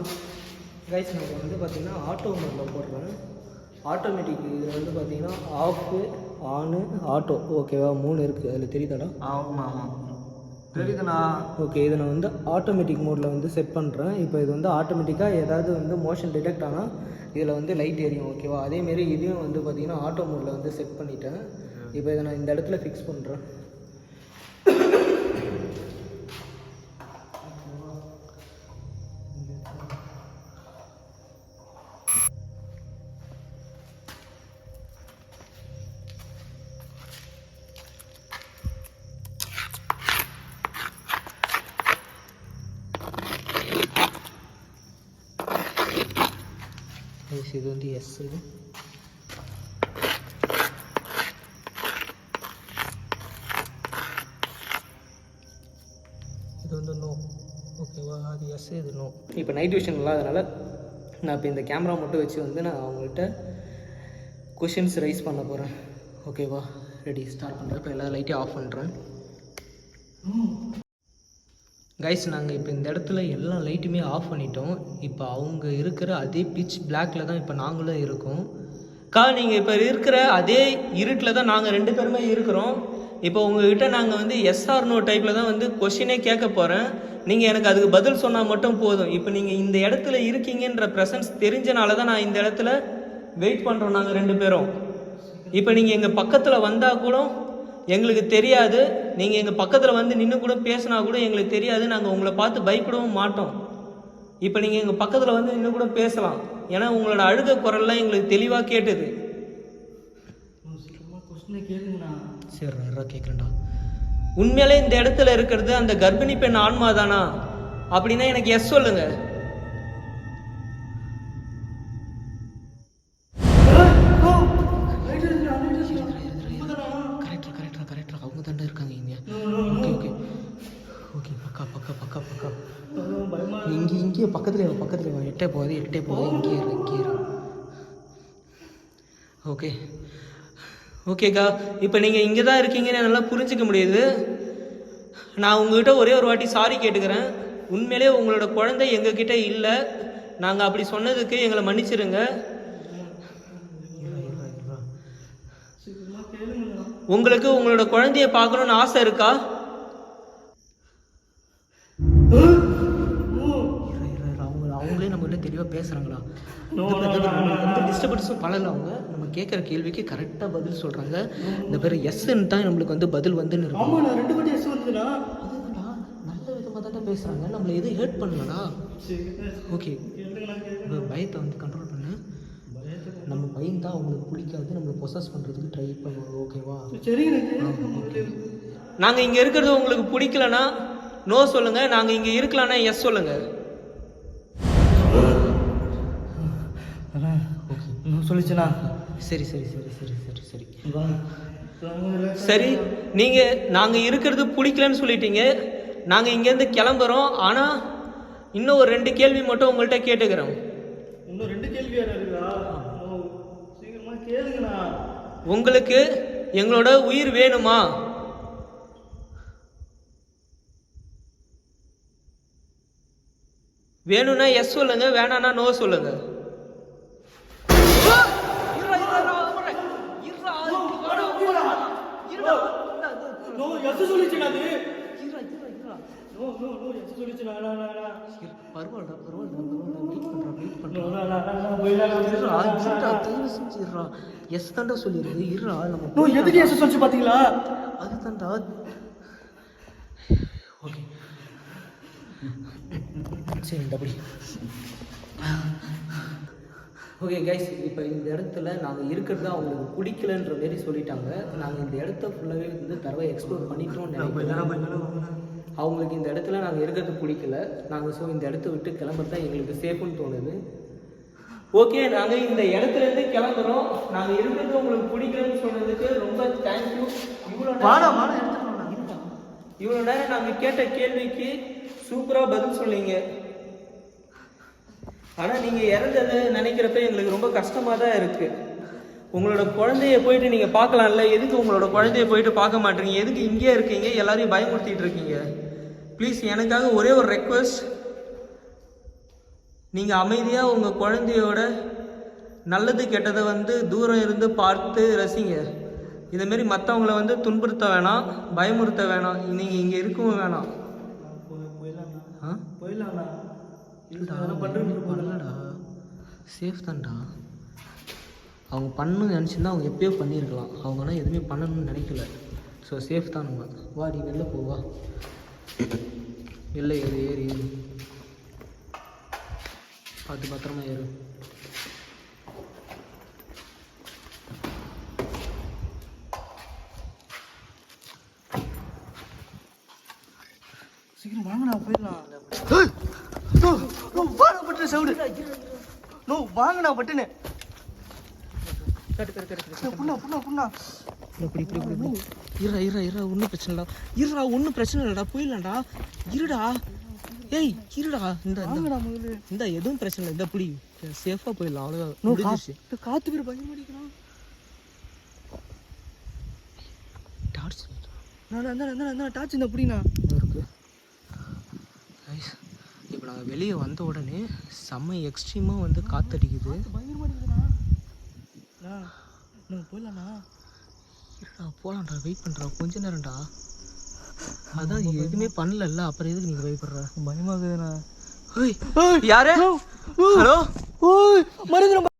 கைஸ், நான் வந்து பார்த்திங்கன்னா ஆட்டோ மோடில் போடுறேன். ஆட்டோமேட்டிக் இதில் வந்து பார்த்திங்கன்னா ஆஃபு, ஆனு, ஆட்டோ, ஓகேவா? 3 இருக்குது. அதில் தெரியுதாடா? ஆமாம் தெரியுதுண்ணா. ஓகே, இதை நான் வந்து ஆட்டோமேட்டிக் மோடில் வந்து செட் பண்ணுறேன். இப்போ இது வந்து ஆட்டோமேட்டிக்காக ஏதாவது வந்து மோஷன் டிடெக்ட் ஆனால் இதில் வந்து லைட் எரியும், ஓகேவா? அதேமாரி இதையும் வந்து பார்த்திங்கன்னா ஆட்டோ மோடில் வந்து செட் பண்ணிட்டேன். இப்போ இதை நான் இந்த இடத்துல ஃபிக்ஸ் பண்ணுறேன். இது வந்து எஸ். இது வந்து நோ, ஓகேவா? அது எஸ், இது நோ. இப்போ நைட் விஷன் இல்லாதனால நான் இப்போ இந்த கேமரா மட்டும் வச்சு வந்து நான் அவங்கள்ட்ட கொஷின்ஸ் ரைஸ் பண்ண போகிறேன், ஓகேவா? ரெடி, ஸ்டார்ட் பண்ணுறேன். இப்போ எல்லா லைட்டையும் ஆஃப் பண்ணுறேன். கைஸ், நாங்கள் இப்போ இந்த இடத்துல எல்லா லைட்டுமே ஆஃப் பண்ணிட்டோம். இப்போ அவங்க இருக்கிற அதே பிச் பிளாக்கில் தான் இப்போ நாங்களும் இருக்கோம். நீங்கள் இப்போ இருக்கிற அதே இருட்டில் தான் நாங்கள் 2 பேருமே இருக்கிறோம். இப்போ உங்ககிட்ட நாங்கள் வந்து எஸ்ஆர் நோ டைப்பில் தான் வந்து கொஷினே கேட்க போகிறேன். நீங்கள் எனக்கு அதுக்கு பதில் சொன்னால் மட்டும் போதும். இப்போ நீங்கள் இந்த இடத்துல இருக்கீங்கன்ற ப்ரெசன்ஸ் தெரிஞ்சனால தான் நான் இந்த இடத்துல வெயிட் பண்ணுறோம் நாங்கள் 2 பேரும். இப்போ நீங்கள் எங்கள் பக்கத்தில் வந்தால் கூட எங்களுக்கு தெரியாது. நீங்கள் எங்கள் பக்கத்தில் வந்து நின்று கூட பேசினா கூட எங்களுக்கு தெரியாது. நாங்கள் உங்களை பார்த்து பயப்படவும் மாட்டோம். இப்போ நீங்கள் எங்கள் பக்கத்தில் வந்து நின்று கூட பேசலாம். ஏன்னா உங்களோட அழுக குரல்லாம் எங்களுக்கு தெளிவாக கேட்டுது. சரி, கேட்குறேன்டா. உண்மையிலே இந்த இடத்துல இருக்கிறது அந்த கர்ப்பிணி பெண் ஆன்மா தானா? அப்படின்னா எனக்கு எஸ் சொல்லுங்க. இங்கே பக்கத்தில் எட்டே போகுது. இங்கே இரு. ஓகேக்கா, இப்போ நீங்கள் இங்கே தான் இருக்கீங்கன்னு நல்லா புரிஞ்சிக்க முடியுது. நான் உங்ககிட்ட ஒரே ஒரு வாட்டி சாரி கேட்டுக்கிறேன். உண்மையிலே உங்களோட குழந்தை எங்ககிட்ட இல்லை. நாங்கள் அப்படி சொன்னதுக்கு எங்களை மன்னிச்சிருங்க. உங்களுக்கு உங்களோட குழந்தைய பார்க்கணும்னு ஆசை இருக்கா? அவங்களே நம்மகிட்ட தெளிவாக பேசுகிறாங்களா? எந்த டிஸ்டர்பன்ஸும் பழல. அவங்க நம்ம கேட்குற கேள்விக்கு கரெக்டாக பதில் சொல்கிறாங்க. இந்த பேர் எஸ்ன்னு தான் நம்மளுக்கு வந்து பதில் வந்துன்னு இருக்கும். ஆமாம், நான் 2 வாட்டி எஸ் வந்துடா. அதுதான்டா, நல்ல விதமாக தான் பேசுகிறாங்க, நம்மளை எதுவும் ஹேர்ட் பண்ணலடா. ஓகே, பயத்தை வந்து கண்ட்ரோல் பண்ணு. நம்ம பையன் தான் அவங்களுக்கு பிடிக்காது, நம்மளை பொசஸ் பண்ணுறதுக்கு ட்ரை பண்ணுவோம். ஓகேவா? சரி. நாங்கள் இங்கே இருக்கிறது உங்களுக்கு பிடிக்கலன்னா நோ சொல்லுங்கள், நாங்கள் இங்கே இருக்கலான்னா எஸ் சொல்லுங்கள். சொல்லிச்சுண்ணா. சரி சரி சரி சரி சரி சரி சரி. நீங்கள் நாங்கள் இருக்கிறது பிடிக்கலன்னு சொல்லிட்டீங்க, நாங்கள் இங்கேருந்து கிளம்புறோம். ஆனால் இன்னும் ஒரு 2 கேள்வி மட்டும் உங்கள்கிட்ட கேட்டுக்கிறோம். இன்னும் 2 கேள்வி இருக்குதா? சீக்கிரமா கேளுங்கண்ணா. உங்களுக்கு எங்களோட உயிர் வேணுமா? வேணும்னா எஸ் சொல்லுங்க, வேணான்னா நோ சொல்லுங்க. எஸ் தாண்டா சொல்லிருக்கு. இருடா, நம்ம எதுக்கு எஸ் சொல்லி பாத்தீங்களா? அதுதான்டா. ஓகே சரி, அப்படி ஓகே கைஸ். இப்போ இந்த இடத்துல நாங்கள் இருக்கிறது அவங்களுக்கு பிடிக்கலன்ற மாரி சொல்லிட்டாங்க. நாங்கள் இந்த இடத்த ஃபுல்லாகவே வந்து தரவை எக்ஸ்ப்ளோர் பண்ணிட்டோம்னு நினைக்கிறோம். அவங்களுக்கு இந்த இடத்துல நாங்கள் இருக்கிறது பிடிக்கல. நாங்கள் இந்த இடத்த விட்டு கிளம்புறது தான் எங்களுக்கு சேஃப்னு தோணுது. ஓகே, நாங்கள் இந்த இடத்துலேருந்து கிளம்புறோம். நாங்கள் இருக்கிறது உங்களுக்கு பிடிக்கலன்னு சொன்னதுக்கு ரொம்ப தேங்க்யூ. இவ்வளோ நேரம் நாங்கள் கேட்ட கேள்விக்கு சூப்பராக பதில் சொன்னீங்க. ஆனால் நீங்கள் இறந்ததை நினைக்கிறப்ப எங்களுக்கு ரொம்ப கஷ்டமாக தான் இருக்குது. உங்களோட குழந்தைய போயிட்டு நீங்கள் பார்க்கலாம்ல, எதுக்கு உங்களோட குழந்தைய போயிட்டு பார்க்க மாட்டீங்க? எதுக்கு இங்கேயே இருக்கீங்க, எல்லாரையும் பயமுறுத்திட்டு இருக்கீங்க? ப்ளீஸ், எனக்காக ஒரே ஒரு ரெக்வஸ்ட், நீங்கள் அமைதியாக உங்கள் குழந்தையோட நல்லது கெட்டதை வந்து தூரம் இருந்து பார்த்து ரசிங்க. இதேமாரி மற்றவங்கள வந்து துன்புறுத்த வேணாம், பயமுறுத்த வேணாம், நீங்கள் இங்கே இருக்கவும் வேணாம். போயிடலாம்ண்ணா. பண்ணலடா, சேஃப் தான்டா. அவங்க பண்ணணும்னு நினச்சிருந்தா அவங்க எப்பயோ பண்ணியிருக்கலாம். அவங்களாம் எதுவுமே பண்ணணும்னு நினைக்கல. ஸோ சேஃப் தான். நம்ம வா, நீ வெளில போவா, வெளில ஏறு ஏறு ஏறு, பார்த்து பத்திரமா ஏறு. சீக்கிரம் வாங்கண்ணா, போயிடலாம். பட்டு சவுண்டு வாங்கண்ணா, பட்டுன்னு ஒன்றும் பிரச்சனை இல்லை. இருடா, ஒன்றும் பிரச்சனை இல்லைடா, போயிடலாம்டா. இருடா, ஏய் இருடா, இந்த எதுவும் பிரச்சனை இல்லை, இந்த புடி சேஃபாக போயிடலாம். அவ்வளோதான். காத்து பேர் பயமா அடிக்கிறான். டார்ச் டார்ச் இந்த புடிண்ணா இருக்கு. இப்போ நாங்கள் வெளியே வந்த உடனே செம்ம எக்ஸ்ட்ரீமாக வந்து காற்றடிக்குது. பயங்கரமா அடிக்குதுண்ணா. போயிடலாண்ணா. போகலாம்டா, வெயிட் பண்ணுறா கொஞ்ச நேரம்டா. அதான் எதுவுமே பண்ணல, அப்புறம் எதுக்கு நீங்கள் பயப்படுற? பயமாகுதுண்ணா. யாரு? ஹலோ, மருந்து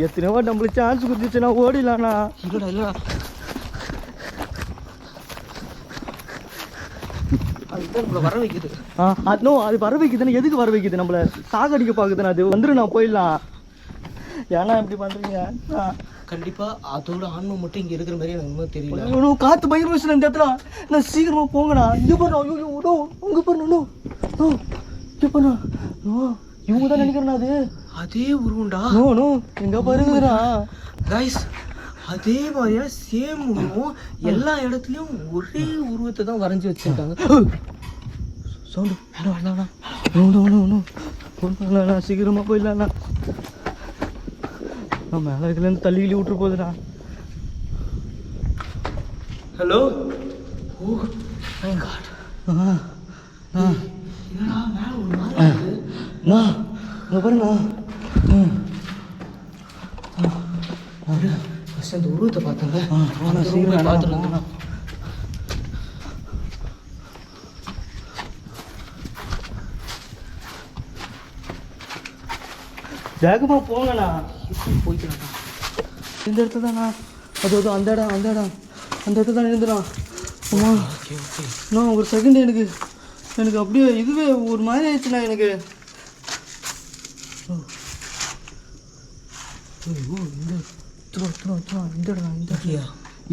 எத்தனையோ நம்மளுக்கு சான்ஸ் கொடுத்துச்சுன்னா ஓடிடலாண்ணா. வர வைக்குது. அது வர வைக்குதுன்னா எதுக்கு வர வைக்குது? நம்மள சாகடிக்க பாக்குதுண்ணா. அது வந்துடும், நான் போயிடலாம். ஏன்னா இப்படி பண்றீங்க? கண்டிப்பா அதோட ஆன்மை மட்டும் இங்க இருக்கிற மாதிரி எனக்கு ஒன்றும் தெரியல. காத்து பயங்கர வயசுல இந்த இடத்துல. நான் சீக்கிரமா போங்கண்ணா. இங்க பாரு, உங்க பாரு, இங்க பாரு. இவங்க தான் நினைக்கிறேன். அது அதே உருவம்டா. நோ நோ எங்க பாருங்கடா கைஸ், அதே மாதிரியா சேம் உருவம். எல்லா இடத்துலயும் ஒரே உருவத்தை தான் வரைஞ்சி வச்சிருக்காங்க. சவுண்டு வேணாம் வேணாம் சீக்கிரமா போயிடலாம்ண்ணா. நான் மேலே இதுலேருந்து தள்ளி விட்டுரு போகுதுண்ணா. ஹலோ. Oh my god. என்னடா மேலே ஒரு மாதிரி இருக்கு. இங்கே பாருண்ணா. ஃபஸ்ட் அந்த உருவத்தை பார்த்தேங்க. சீக்கிரம் பார்த்துருந்தேன். வேகமா போங்கண்ணா. போய்க்கிறாங்க இந்த இடத்துல தானா? அது அந்த இடம் அந்த இடத்துல தான் இருந்துடா. அம்மா ஓகே ஓகே. நான் ஒரு செகண்ட் எனக்கு அப்படியே இதுவே ஒரு மாதிரி ஆயிடுச்சுண்ணா எனக்கு.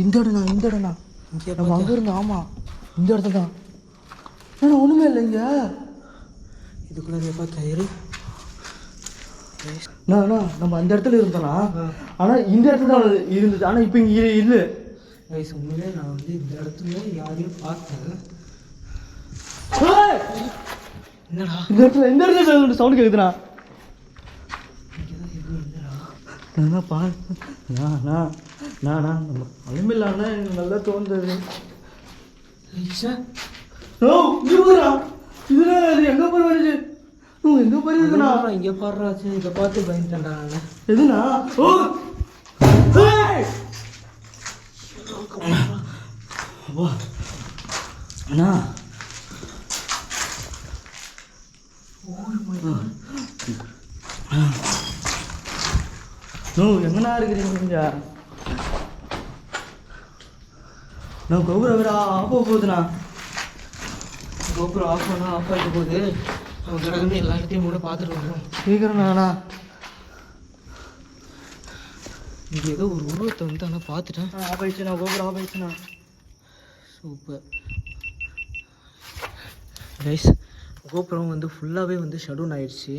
இந்த இடம்ண்ணா நம்ம அங்கே இருந்தோம். ஆமாம் இந்த இடத்துல தான். ஏன்னா ஒன்றுமே இல்லை இங்கே. இதுக்குள்ளே கயிறு. நம்ம அந்த இடத்துல இருந்தோம்னா, ஆனால் இந்த இடத்துல தான் இருந்துச்சு. ஆனால் இப்போ இங்கே இல்லை. கைஸ், உண்மையிலே நான் வந்து இந்த இடத்துல யாரையும் பார்த்தேன். என்னடா இந்த இடத்துல சவுண்ட் கேட்குதுண்ணா. நம்ம அலுமில்லான்னா எனக்கு நல்லா தோணுது. இதுனா அது எங்கே போய் வருது? எங்கே போய் இருக்குண்ணா? இங்கே பாடுறாச்சு. இதை பார்த்து பயந்துட்டேன்டா நான். எதுண்ணா? அண்ணா எங்கண்ணா இருக்கிறீங்க நீங்க? நான் கோபுரம் வேற ஆஃப் போகுதுண்ணா. கோபுரம் ஆஃப் ஆகிட்டு போகுது. நம்ம கிடக்குன்னு எல்லா இடத்தையும் கூட பார்த்துட்டு வரோம். சீக்கிரம்ண்ணா. இங்கே ஏதோ ஒரு உருவத்தை வந்து ஆனால் பார்த்துட்டேன். ஆஃப் ஆயிடுச்சுண்ணா. கோபுரம் ஆஃப் ஆயிடுச்சுண்ணா. Super guys. கோபுரம் வந்து ஃபுல்லாகவே வந்து ஷடவுன் ஆயிடுச்சு.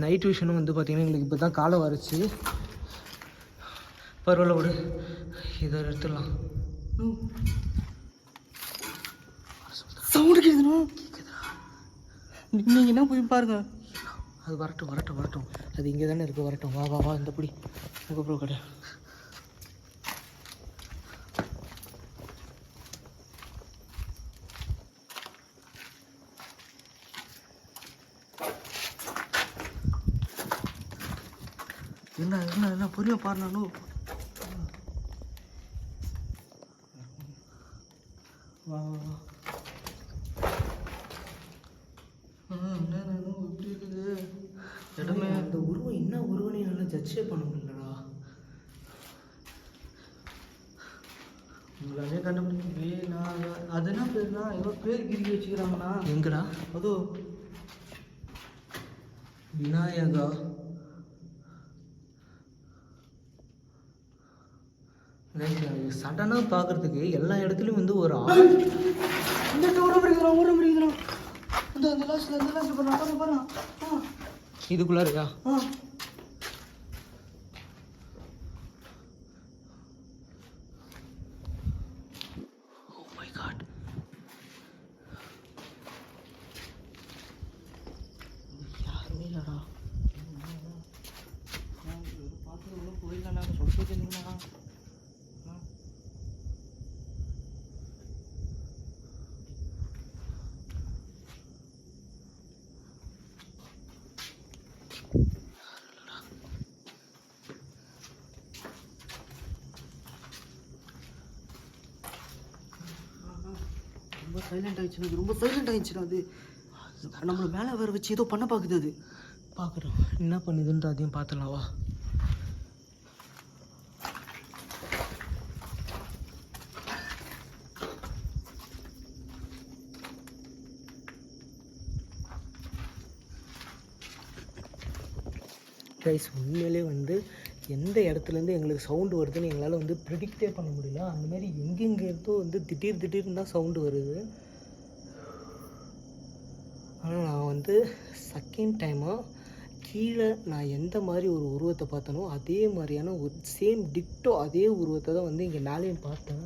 நைட் விஷனும் வந்து பார்த்திங்கன்னா எங்களுக்கு இப்போ தான் காலை வரைச்சி. பரவாயில்ல விடு, இதை எடுத்துடலாம். சவுண்டு கேட்குதுண்ணா. நீங்கள் என்ன போய் பாருங்க. அது வரட்டும். அது இங்கே தானே இருக்குது. வரட்டும். வா இந்த பிடி கோபுரம் கடை. என்ன பொறுமையாக பாருண்ணா. வா எப்படி இருக்குது இடமே? அந்த உருவம் என்ன உருவம் நல்லா ஜட்ஜே பண்ண முடியலடா. உங்களாலே கண்டுபிடிக்க. அது என்ன பேருண்ணா? ஏதோ பேர் கிரிக்கி வச்சுக்கிறாங்கண்ணா. எங்கடா? அதோ விநாயகா. சடனாக பார்க்கறதுக்கு எல்லா இடத்துலையும் வந்து ஒரு இதுக்குள்ளே இருக்கா? Oh my God. யாருமே இல்லடா. பார்த்து போயிடலாண்ணா. சொல்லிட்டு இருந்தீங்கண்ணா. ரொம்ப சைலண்ட் ஆயிடுச்சுண்ணா. அது நம்மளை மேலே வேற வச்சு ஏதோ பண்ண பார்க்குது. அது பார்க்குறோம் என்ன பண்ணுதுன்ட்டு அதையும் பார்த்துலாம் வா. கைஸ், உண்மையிலே வந்து எந்த இடத்துலேருந்து எங்களுக்கு சவுண்டு வருதுன்னு எங்களால் வந்து ப்ரிடிக்டே பண்ண முடியல. அந்தமாரி எங்கெங்கே இருந்தோ வந்து திடீர்னு தான் சவுண்டு வருது. ஆனால் நான் வந்து செகண்ட் டைமாக கீழே நான் எந்த மாதிரி ஒரு உருவத்தை பார்த்தனோ அதே மாதிரியான ஒரு சேம் டிக்டோ அதே உருவத்தை தான் வந்து இங்கே மேலேயும் பார்த்தேன்.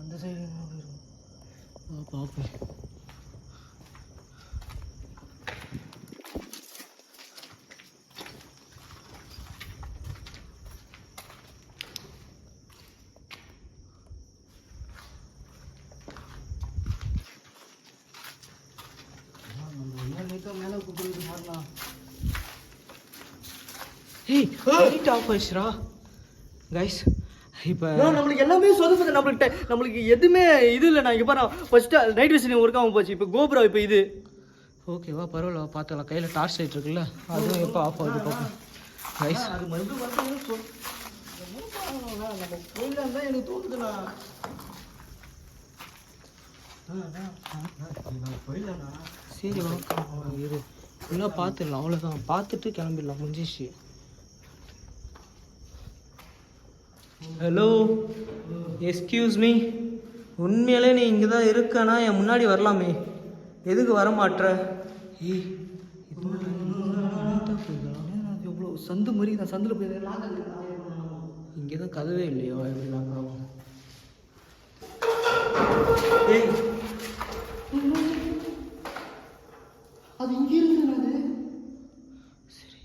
அந்த சைடு பார்ப்போம். மேலே கூப்பிட்டு மாறலாம். ஏய் லைட் ஆஃப் ஆயிடுச்சுடா கைஸ். இப்போ நம்மளுக்கு எல்லாமே சொதப்புது. நம்மளுக்கு எதுவுமே இது இல்லை. நான் இங்கே பாரு ஃபஸ்ட்டு நைட் விஷன் ஒர்க் ஆகும் போச்சு. இப்போ கோபுரம் இப்போ இது ஓகேவா பரவாயில்ல பார்த்துக்கலாம். கையில் டார்ச் லைட் இருக்குல்ல அதுவும் எப்போ ஆஃப் ஆகுது பார்ப்போம் கைஸ். அது மறுபடியும் நம்ம போயிடலாம் தான் எனக்கு தோணுதுண்ணா. போயிடலாண்ணா. சரி வணக்கம். இது ஃபுல்லாக பார்த்துடலாம், அவ்வளோதான். பார்த்துட்டு கிளம்பிடலாம், முடிஞ்சிச்சு. ஹலோ எஸ்கியூஸ் மீ, உண்மையிலே நீ இங்கே தான் இருக்கனா? என் முன்னாடி வரலாமே, எதுக்கு வர மாட்ற? ஏய் எவ்வளோ சந்து மாதிரி நான் சந்தில் போய் இங்கே தான் கதவே இல்லையோ? எப்படி நாங்கள் ஏய் அது இங்கே இருக்குது. அது சரி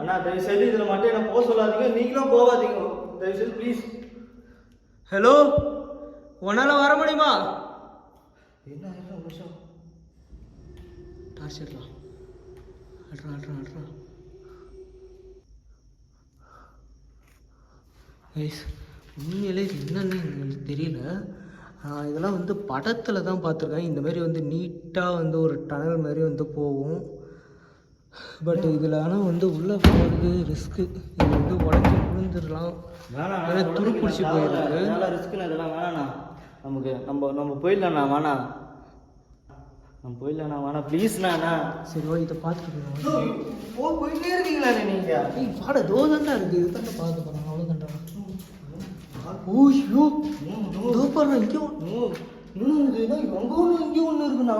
அண்ணா தயவு செய்து இதில் மட்டும் என்ன போக சொல்லாதீங்க. நீங்களும் போகாதீங்க தயவு செய்து ப்ளீஸ். ஹலோ, உன்னால் வர முடியுமா? என்ன நிமிஷம் டார்ச் எடுலாம். அட்ரா கைஸ், உண்மையிலே இது என்னன்னு எங்களுக்கு தெரியல. இதெல்லாம் வந்து படத்தில் தான் பார்த்துருக்கேன். இந்த மாதிரி வந்து நீட்டாக வந்து ஒரு டனல் மாதிரி வந்து போகும். பட் இதில் ஆனால் வந்து உள்ளே போகிறது ரிஸ்க்கு. இது வந்து உடஞ்சி விழுந்துடலாம், வேணாம் துரு பிடிச்சி போயிருக்கு. நல்லா ரிஸ்க்குன்னு இதெல்லாம் வேணாண்ணா. நமக்கு நம்ம போயிடலாண்ணா. வேணாம் நம்ம போயிடலாண்ணா. வேணாம் ப்ளீஸ்ண்ணா. சரி ஓ, இதை பார்த்துட்டு போயிட்டே இருக்கீங்களா நீங்கள்? ஏய் பாட தோதாண்டா இருக்குது, இது தாண்டா பார்த்து போகிறாங்க. அவ்வளோதாண்டா. ஓய்யோ தோ பாருங்க, இங்கேயும் இன்னும் அங்கே ஒன்று இங்கே ஒன்று இருக்குண்ணா.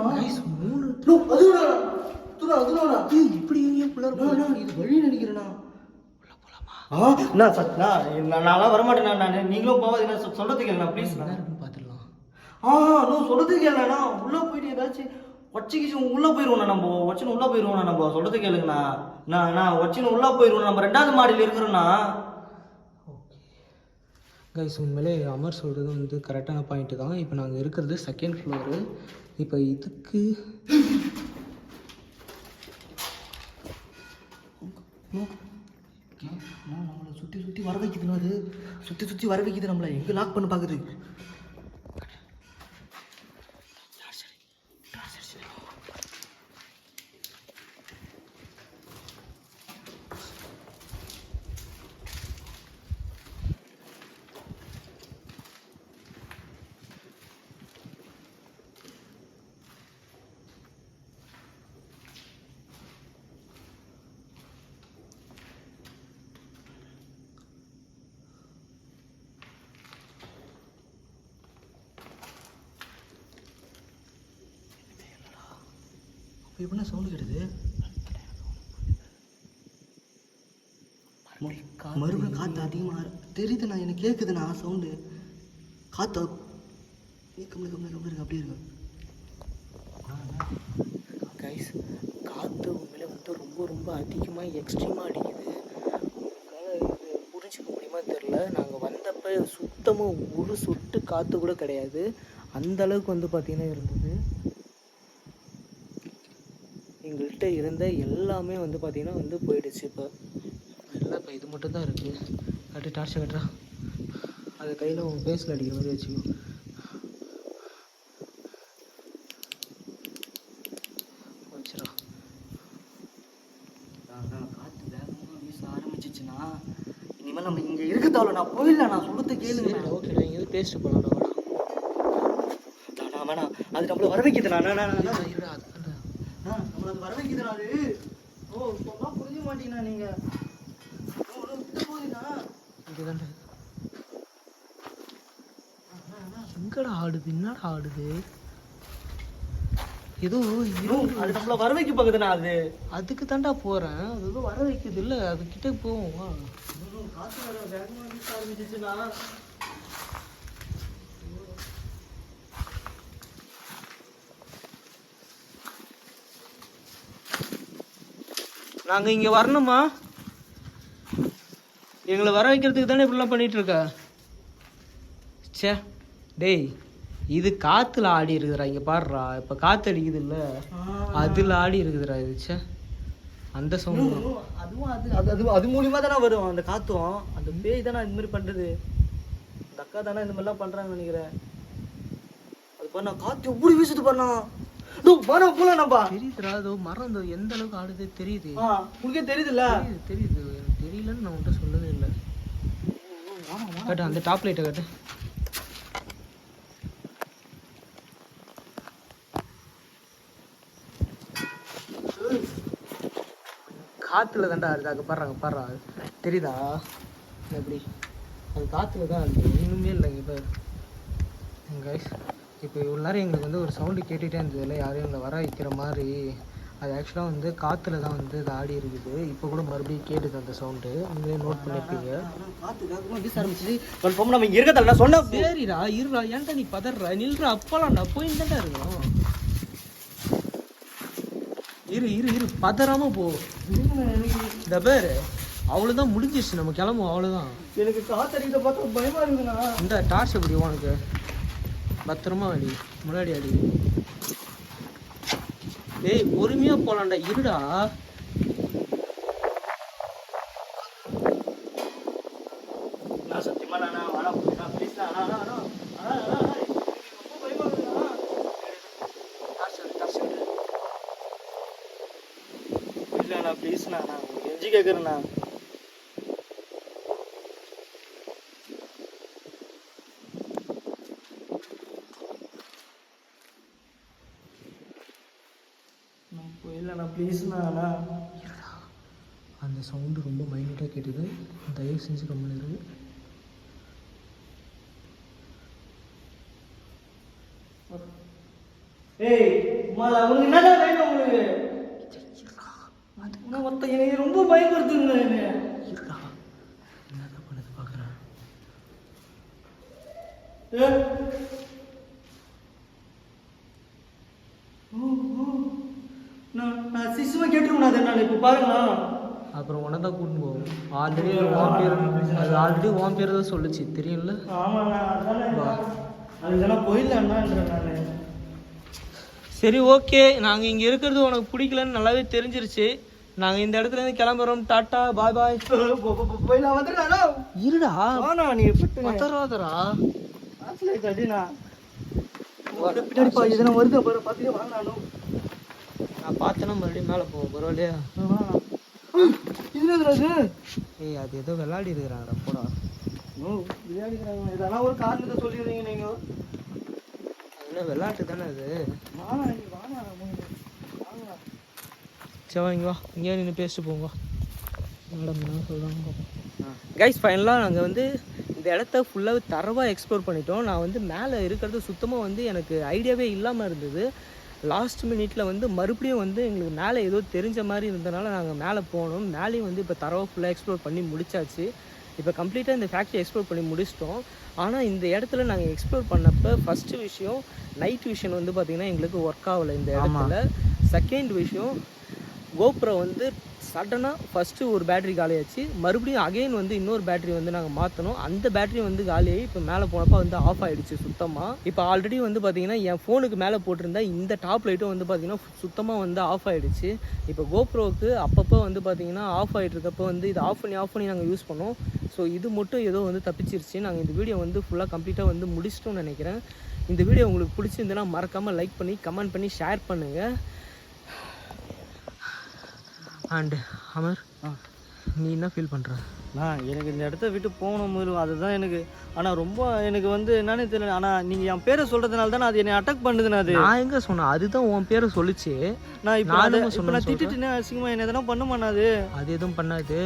3 அதுனா இப்படி எங்கேயும் பிள்ளை இது வழி நினைக்கிறேண்ணா. நான்லாம் வரமாட்டேண்ணா. நான் நீங்களும் போவாதீங்க. சொல்கிறதுக்கு இல்லைண்ணா ப்ளீஸ்ண்ணா. பார்த்துடலாம். நான் சொல்கிறதுக்கு இல்லைண்ணா. உள்ளே போயிட்டு ஏதாச்சும் வச்சுக்கிச்சு உள்ளே போயிடுவோண்ணா. நம்ம வச்சுன்னு உள்ளே போயிடுவோண்ணா. நம்ம சொல்கிறதுக்கு இல்லைங்கண்ணா. நான் வச்சுன்னு உள்ளே போயிடுவோம். நம்ம 2வது மாடியில் இருக்கிறோண்ணா. கைஸ், உண்மையிலே அமர் சொல்கிறது வந்து கரெக்டான பாயிண்ட்டு தான். இப்போ நாங்கள் இருக்கிறது 2nd ஃப்ளோரு. இப்போ இதுக்கு நம்மளை சுற்றி வர வைக்குதுண்ணா. அது சுற்றி வர வைக்குது. நம்மளை எங்கே லாக் பண்ண பார்க்குது. இப்போ எப்படின்னா சவுண்டு கேட்டது? மறுபடியும் காற்று அதிகமாக தெரியுதுண்ணா. எனக்கு கேட்குதுண்ணா சவுண்டு. காற்று கம்மி அப்படியே இருக்கு. கைஸ், காற்று உண்மையிலே வந்து ரொம்ப அதிகமாக எக்ஸ்ட்ரீமாக அடிக்குது. இது புரிஞ்சிக்க முடியுமா தெரில. நாங்கள் வந்தப்போ சுத்தமாக ஒரு சொட்டு காற்று கூட கிடையாது. அந்தளவுக்கு வந்து பார்த்திங்கன்னா இருந்தது. எங்கள்கிட்ட இருந்த எல்லாமே வந்து பார்த்திங்கன்னா வந்து போயிடுச்சு. இப்போ இது மட்டும் தான் இருக்குது. கட்டு டார்ச்சை கட்டுறா. அது கையில் உன் ஃபேஸில் அடிக்கிற மாதிரி வச்சுக்கோ. வச்சுடா. காற்று வேகமாக வீச ஆரம்பிச்சிச்சுன்னா இனிமேல் நம்ம இங்கே இருக்கத்தாவில் நான் போயிடல. நான் சொல்கிறது கேளுங்க. ஓகே, நான் இங்கே பேசிட்டு போகலாம். வேணாம், அது நம்மளை வர வைக்குதுண்ணா. நம்மளை அது வர வைக்குதுண்ணா. அது சொன்னால் புரிஞ்ச மாட்டீங்கண்ணா நீங்கள். இதுதான்டா. எங்கடா ஆடுது? என்னடா ஆடுது? ஏதோ அது நம்மள வர வைக்க பாக்குதுண்ணா. அது அதுக்கு தாண்டா போறேன். அது ஏதோ வர வைக்குது இல்ல, அது கிட்ட போவோம் வா. காசு வேற வேகமா வீச ஆரம்பிச்சிச்சுண்ணா. நாங்க இங்க வரணுமா? எங்களை வர வைக்கிறதுக்கு தானே இப்படிலாம் பண்ணிட்டு இருக்க? சே டேய், இது காத்துல ஆடி இருக்குதுடா. இங்க பாருடா, இப்ப காத்து அடிக்குது இல்ல, அதுல ஆடி இருக்குதுடா இது. சே அந்த சவுண்ட் அதுவும் அது மூலியமா தானே வரும் அந்த காத்தும். அந்த பேய் தானே இந்த மாதிரி பண்றது. அந்த அக்கா தானே இந்த மாதிரிலாம் பண்றாங்கன்னு நினைக்கிறேன். அது பண்ணா காத்து எப்படி வீசுது பண்ணா. மரம் போல நம்பா தெரியுதுடா. அதோ மரம் அந்த எந்த அளவுக்கு ஆடுது தெரியுது. உனக்கே தெரியுதுல்ல? தெரியுது. எனக்கு தெரியலன்னு நான் உன்கிட்ட சொல்லவே இல்லை. கேட்டு அந்த டாப் லைட்டை கேட்டு. காத்துல தாண்டா ஆடுது. அங்கே பாடுறாங்க தெரியுதா? எப்படி அது காத்துல தான் ஆடுது, இன்னுமே இல்லை. இங்கே பாரு கைஸ், இப்போ இவ்வளோ நேரம் எங்களுக்கு வந்து ஒரு சவுண்டு கேட்டுகிட்டே இருந்தது இல்லை, யாரையும் எங்களை வர வைக்கிற மாதிரி. அது ஆக்சுவலாக வந்து காற்றுல தான் வந்து இது ஆடி இருக்குது. இப்போ கூட மறுபடியும் கேட்டுது அந்த சவுண்டு. நீங்களே நோட் பண்ணியிருப்பீங்க. காத்து வீச ஆரம்பிச்சு கன்ஃபார்ம் நம்ம இங்கே இருக்கல சொன்னா. சரிடா இருடா, ஏன்டா நீ பதறா? நில்றா, அப்பலாம்டா போயின்னு தான்டா இருக்கணும். இரு பதறாம போ. இந்த பேர் அவ்வளோதான், முடிஞ்சிச்சு, நம்ம கிளம்புவோம் அவ்வளோதான். எனக்கு காத்தடிக்க பார்த்தா பயமா இருக்குண்ணா. இந்த டார்ச் எப்படி உனக்கு? பத்திரமா அடி, முன்னாடி அடி. டேய் பொறுமையா போலாம்டா, இருடா. நான் சத்தியமா நான் வாடா ப்ளீஸ் நான் ரொம்ப பயமா இருக்குண்ணா. இல்லண்ணா ப்ளீஸ்ண்ணா, நான் கெஞ்சி கேட்குறேண்ணா. இல்லைண்ணா ப்ளீஸ்ண்ணா. அந்த சவுண்டு ரொம்ப மைன்யூட்டாக கேட்டுது, தயவு செஞ்சு கம்மி இருக்கு. ஏய் மாலா, உனக்கு என்னடா வேணும்? உங்களுக்கு மொத்தம் எனக்கு ரொம்ப பயப்படுத்துங்க. என்னதான் பண்ணது பார்க்குறேன். நான் சிசுமா கேட்டுருவேன். அதை நான் இப்போ பாருங்களா. அப்புறம் உன தான் கூட்டின்னு போவோம். ஆல்ரெடி ஓன் பேர், அது ஆல்ரெடி ஓன் பேர் தான் சொல்லுச்சு தெரியும்ல. ஆமாண்ணா, அதுதானே போயிடலான்ன்றேன் நான். சரி ஓகே, நாங்கள் இங்கே இருக்கிறது உனக்கு பிடிக்கலன்னு நல்லாவே தெரிஞ்சிருச்சு. நாங்கள் இந்த இடத்துலேருந்து கிளம்புறோம். டாட்டா பாய் பாய். போயிடலாம் வந்துடுறா. இருடா ஆனா நீ பத்தராதரா கட்டினா பின்னாடி இதெல்லாம் வருது பாரு, பார்த்துட்டு வாங்கினாலும் நான் பார்த்தேன்னா மறுபடியும் மேலே போவோம் பரவாயில்லையா? இது ஏய் அது ஏதோ விளையாடி இருக்கிறாங்கடா போடா. விளையாடிக்கிறாங்க. இதெல்லாம் ஒரு காரணத்தை சொல்லிடுறீங்க நீங்க. என்ன விளையாட்டு தானே அது. வாங்க சரி இங்கே வா, இங்கே நின்று பேசிட்டு போங்க மேடம். என்ன சொல்கிறாங்க கைஸ்? ஃபைனலாக நாங்கள் வந்து இந்த இடத்த ஃபுல்லாக தரவாக எக்ஸ்ப்ளோர் பண்ணிட்டோம். நான் வந்து மேலே இருக்கிறது சுத்தமாக வந்து எனக்கு ஐடியாவே இல்லாமல் இருந்தது. லாஸ்ட் மினிட்டில் வந்து மறுபடியும் வந்து எங்களுக்கு மேலே ஏதோ தெரிஞ்ச மாதிரி இருந்தனால நாங்கள் மேலே போனோம். மேலேயும் வந்து இப்போ தரவாக ஃபுல்லாக எக்ஸ்ப்ளோர் பண்ணி முடிச்சாச்சு. இப்போ கம்ப்ளீட்டாக இந்த ஃபேக்ட்ரி எக்ஸ்ப்ளோர் பண்ணி முடிச்சிட்டோம். ஆனால் இந்த இடத்துல நாங்கள் எக்ஸ்ப்ளோர் பண்ணப்போ ஃபஸ்ட்டு விஷயம் நைட் விஷன் வந்து பார்த்திங்கன்னா எங்களுக்கு ஒர்க் ஆகலை இந்த இடத்துல. செகண்ட் விஷயம் கோப்ரோ வந்து சடனாக ஃபஸ்ட்டு ஒரு பேட்ரி காலியாச்சு. மறுபடியும் அகெயின் வந்து இன்னொரு பேட்ரி வந்து நாங்கள் மாற்றணும். அந்த பேட்ரி வந்து காலியாகி இப்போ மேலே போனப்போ வந்து ஆஃப் ஆகிடுச்சு சுத்தமாக. இப்போ ஆல்ரெடி வந்து பார்த்திங்கன்னா என் ஃபோனுக்கு மேலே போட்டிருந்தா இந்த டாப் லைட்டும் வந்து பார்த்திங்கன்னா சுத்தமாக வந்து ஆஃப் ஆகிடுச்சு. இப்போ கோப்ரோவுக்கு அப்பப்போ வந்து பார்த்திங்கன்னா ஆஃப் ஆகிட்டு இருக்கப்போ வந்து இது ஆஃப் பண்ணி நாங்கள் யூஸ் பண்ணோம். ஸோ இது மட்டும் ஏதோ வந்து தப்பிச்சிருச்சு. நாங்கள் இந்த வீடியோ வந்து ஃபுல்லாக கம்ப்ளீட்டாக வந்து முடிச்சிட்டோம்னு நினைக்கிறேன். இந்த வீடியோ உங்களுக்கு பிடிச்சிருந்துன்னா மறக்காமல் லைக் பண்ணி கமெண்ட் பண்ணி ஷேர் பண்ணுங்கள். அண்ட் அமர், நீ என்ன ஃபீல் பண்ணுற? நான் எனக்கு இந்த இடத்த விட்டு போகணும் முதல்ல, அதுதான் எனக்கு. ஆனால் ரொம்ப எனக்கு வந்து என்னன்னு தெரியல. ஆனால் நீங்கள் என் பேரை சொல்கிறதுனால தான் அது என்னை அட்டாக் பண்ணுதுண்ணா. அது நான் எங்கே சொன்னேன்? அதுதான் உன் பேரை சொல்லிச்சு. நான் இப்போ நானும் இப்போ நான் திட்டுட்டுனே அசிங்கமாக என்ன எதனா பண்ண மாட்டாது. அது எதுவும் பண்ணாது.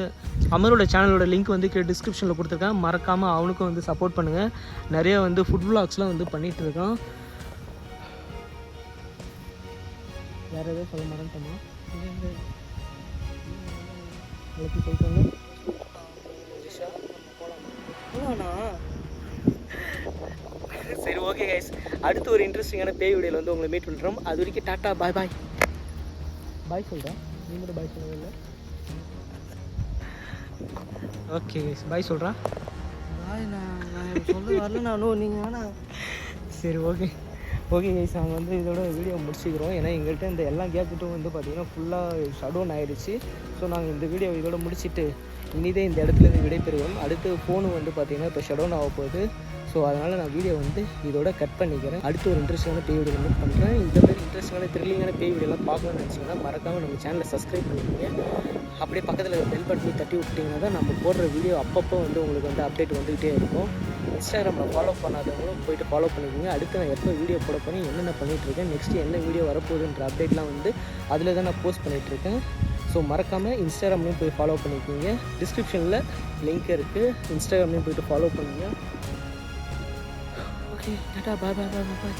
அமரோட சேனலோட லிங்க் வந்து கீழே டிஸ்கிரிப்ஷனில் கொடுத்துருக்கேன். மறக்காமல் அவனுக்கும் வந்து சப்போர்ட் பண்ணுங்கள். நிறைய வந்து ஃபுட் விளாக்ஸ்லாம் வந்து பண்ணிகிட்டு இருக்கான். வேறு எதுவும் சொல்ல மாட்டேன்ட்டோமா? நாளைக்கு சொல்லிட்டாங்க. சரி, ஓகே கைஸ். அடுத்து ஒரு இன்ட்ரெஸ்டிங்கான பேய் வீடியோவில் வந்து உங்களை மீட் பண்ணுறோம். அது வரைக்கும் டாட்டா, பாய் பாய். பாய் சொல்கிறேன், நீ மட்டும் பாய் சொல்லவே இல்லை. ஓகே கைஸ், பாய் சொல்கிறேன். நான் சொல்ல வரல நானும், நீங்கள் வேணாம். சரி, ஓகே ஓகே கைஸ், நாங்கள் வந்து இதோட வீடியோ முடிச்சுக்கிறோம். ஏன்னா எங்கள்கிட்ட இந்த எல்லா கேஜெட்டும் வந்து பார்த்திங்கன்னா ஃபுல்லாக ஷட் டவுன் ஆகிடுச்சு. ஸோ நாங்கள் இந்த வீடியோ இதோட முடிச்சுட்டு இனிதே இந்த இடத்துலேருந்து விடைபெறுவோம். அடுத்து ஃபோனு வந்து பார்த்திங்கன்னா இப்போ ஷட் டவுன் ஆக போகுது. ஸோ அதனால் நான் வீடியோ வந்து இதோட கட் பண்ணிக்கிறேன். அடுத்து ஒரு இன்ட்ரெஸ்டிங்கான பேய் வீடியோ வந்து பண்ணுறேன். இந்த மாதிரி இன்ட்ரெஸ்டிங்கான த்ரில்லிங்கான பேய் வீடியோலாம் பார்க்கணும்னு நினச்சிங்கன்னா மறக்காமல் நம்ம சேனலை சப்ஸ்கிரைப் பண்ணிக்கோங்க. அப்படியே பக்கத்தில் பெல் பட்டனை தட்டி விட்டிங்கன்னா தான் நம்ம போடுற வீடியோ அப்பப்போ வந்து உங்களுக்கு வந்து அப்டேட் வந்துக்கிட்டே இருக்கும். இன்ஸ்டாகிராமில் ஃபாலோ பண்ணாதவங்களும் போய்ட்டு ஃபாலோ பண்ணிக்கோங்க. அடுத்து நான் எப்போ வீடியோ போட போகிறேன், என்னென்ன பண்ணிகிட்ருக்கேன், நெக்ஸ்ட்டு என்ன வீடியோ வரப்போகுதுன்ற அப்டேட்லாம் வந்து அதில் தான் நான் போஸ்ட் பண்ணிகிட்ருக்கேன். ஸோ மறக்காமல் இன்ஸ்டாகிராம்லேயும் போய் ஃபாலோ பண்ணிக்கோங்க. டிஸ்கிரிப்ஷனில் லிங்க் இருக்குது, இன்ஸ்டாகிராம்லேயும் போய்ட்டு ஃபாலோ பண்ணுங்கள். ஓகே, டாடா, பாய் பாய் பாய் பாய்.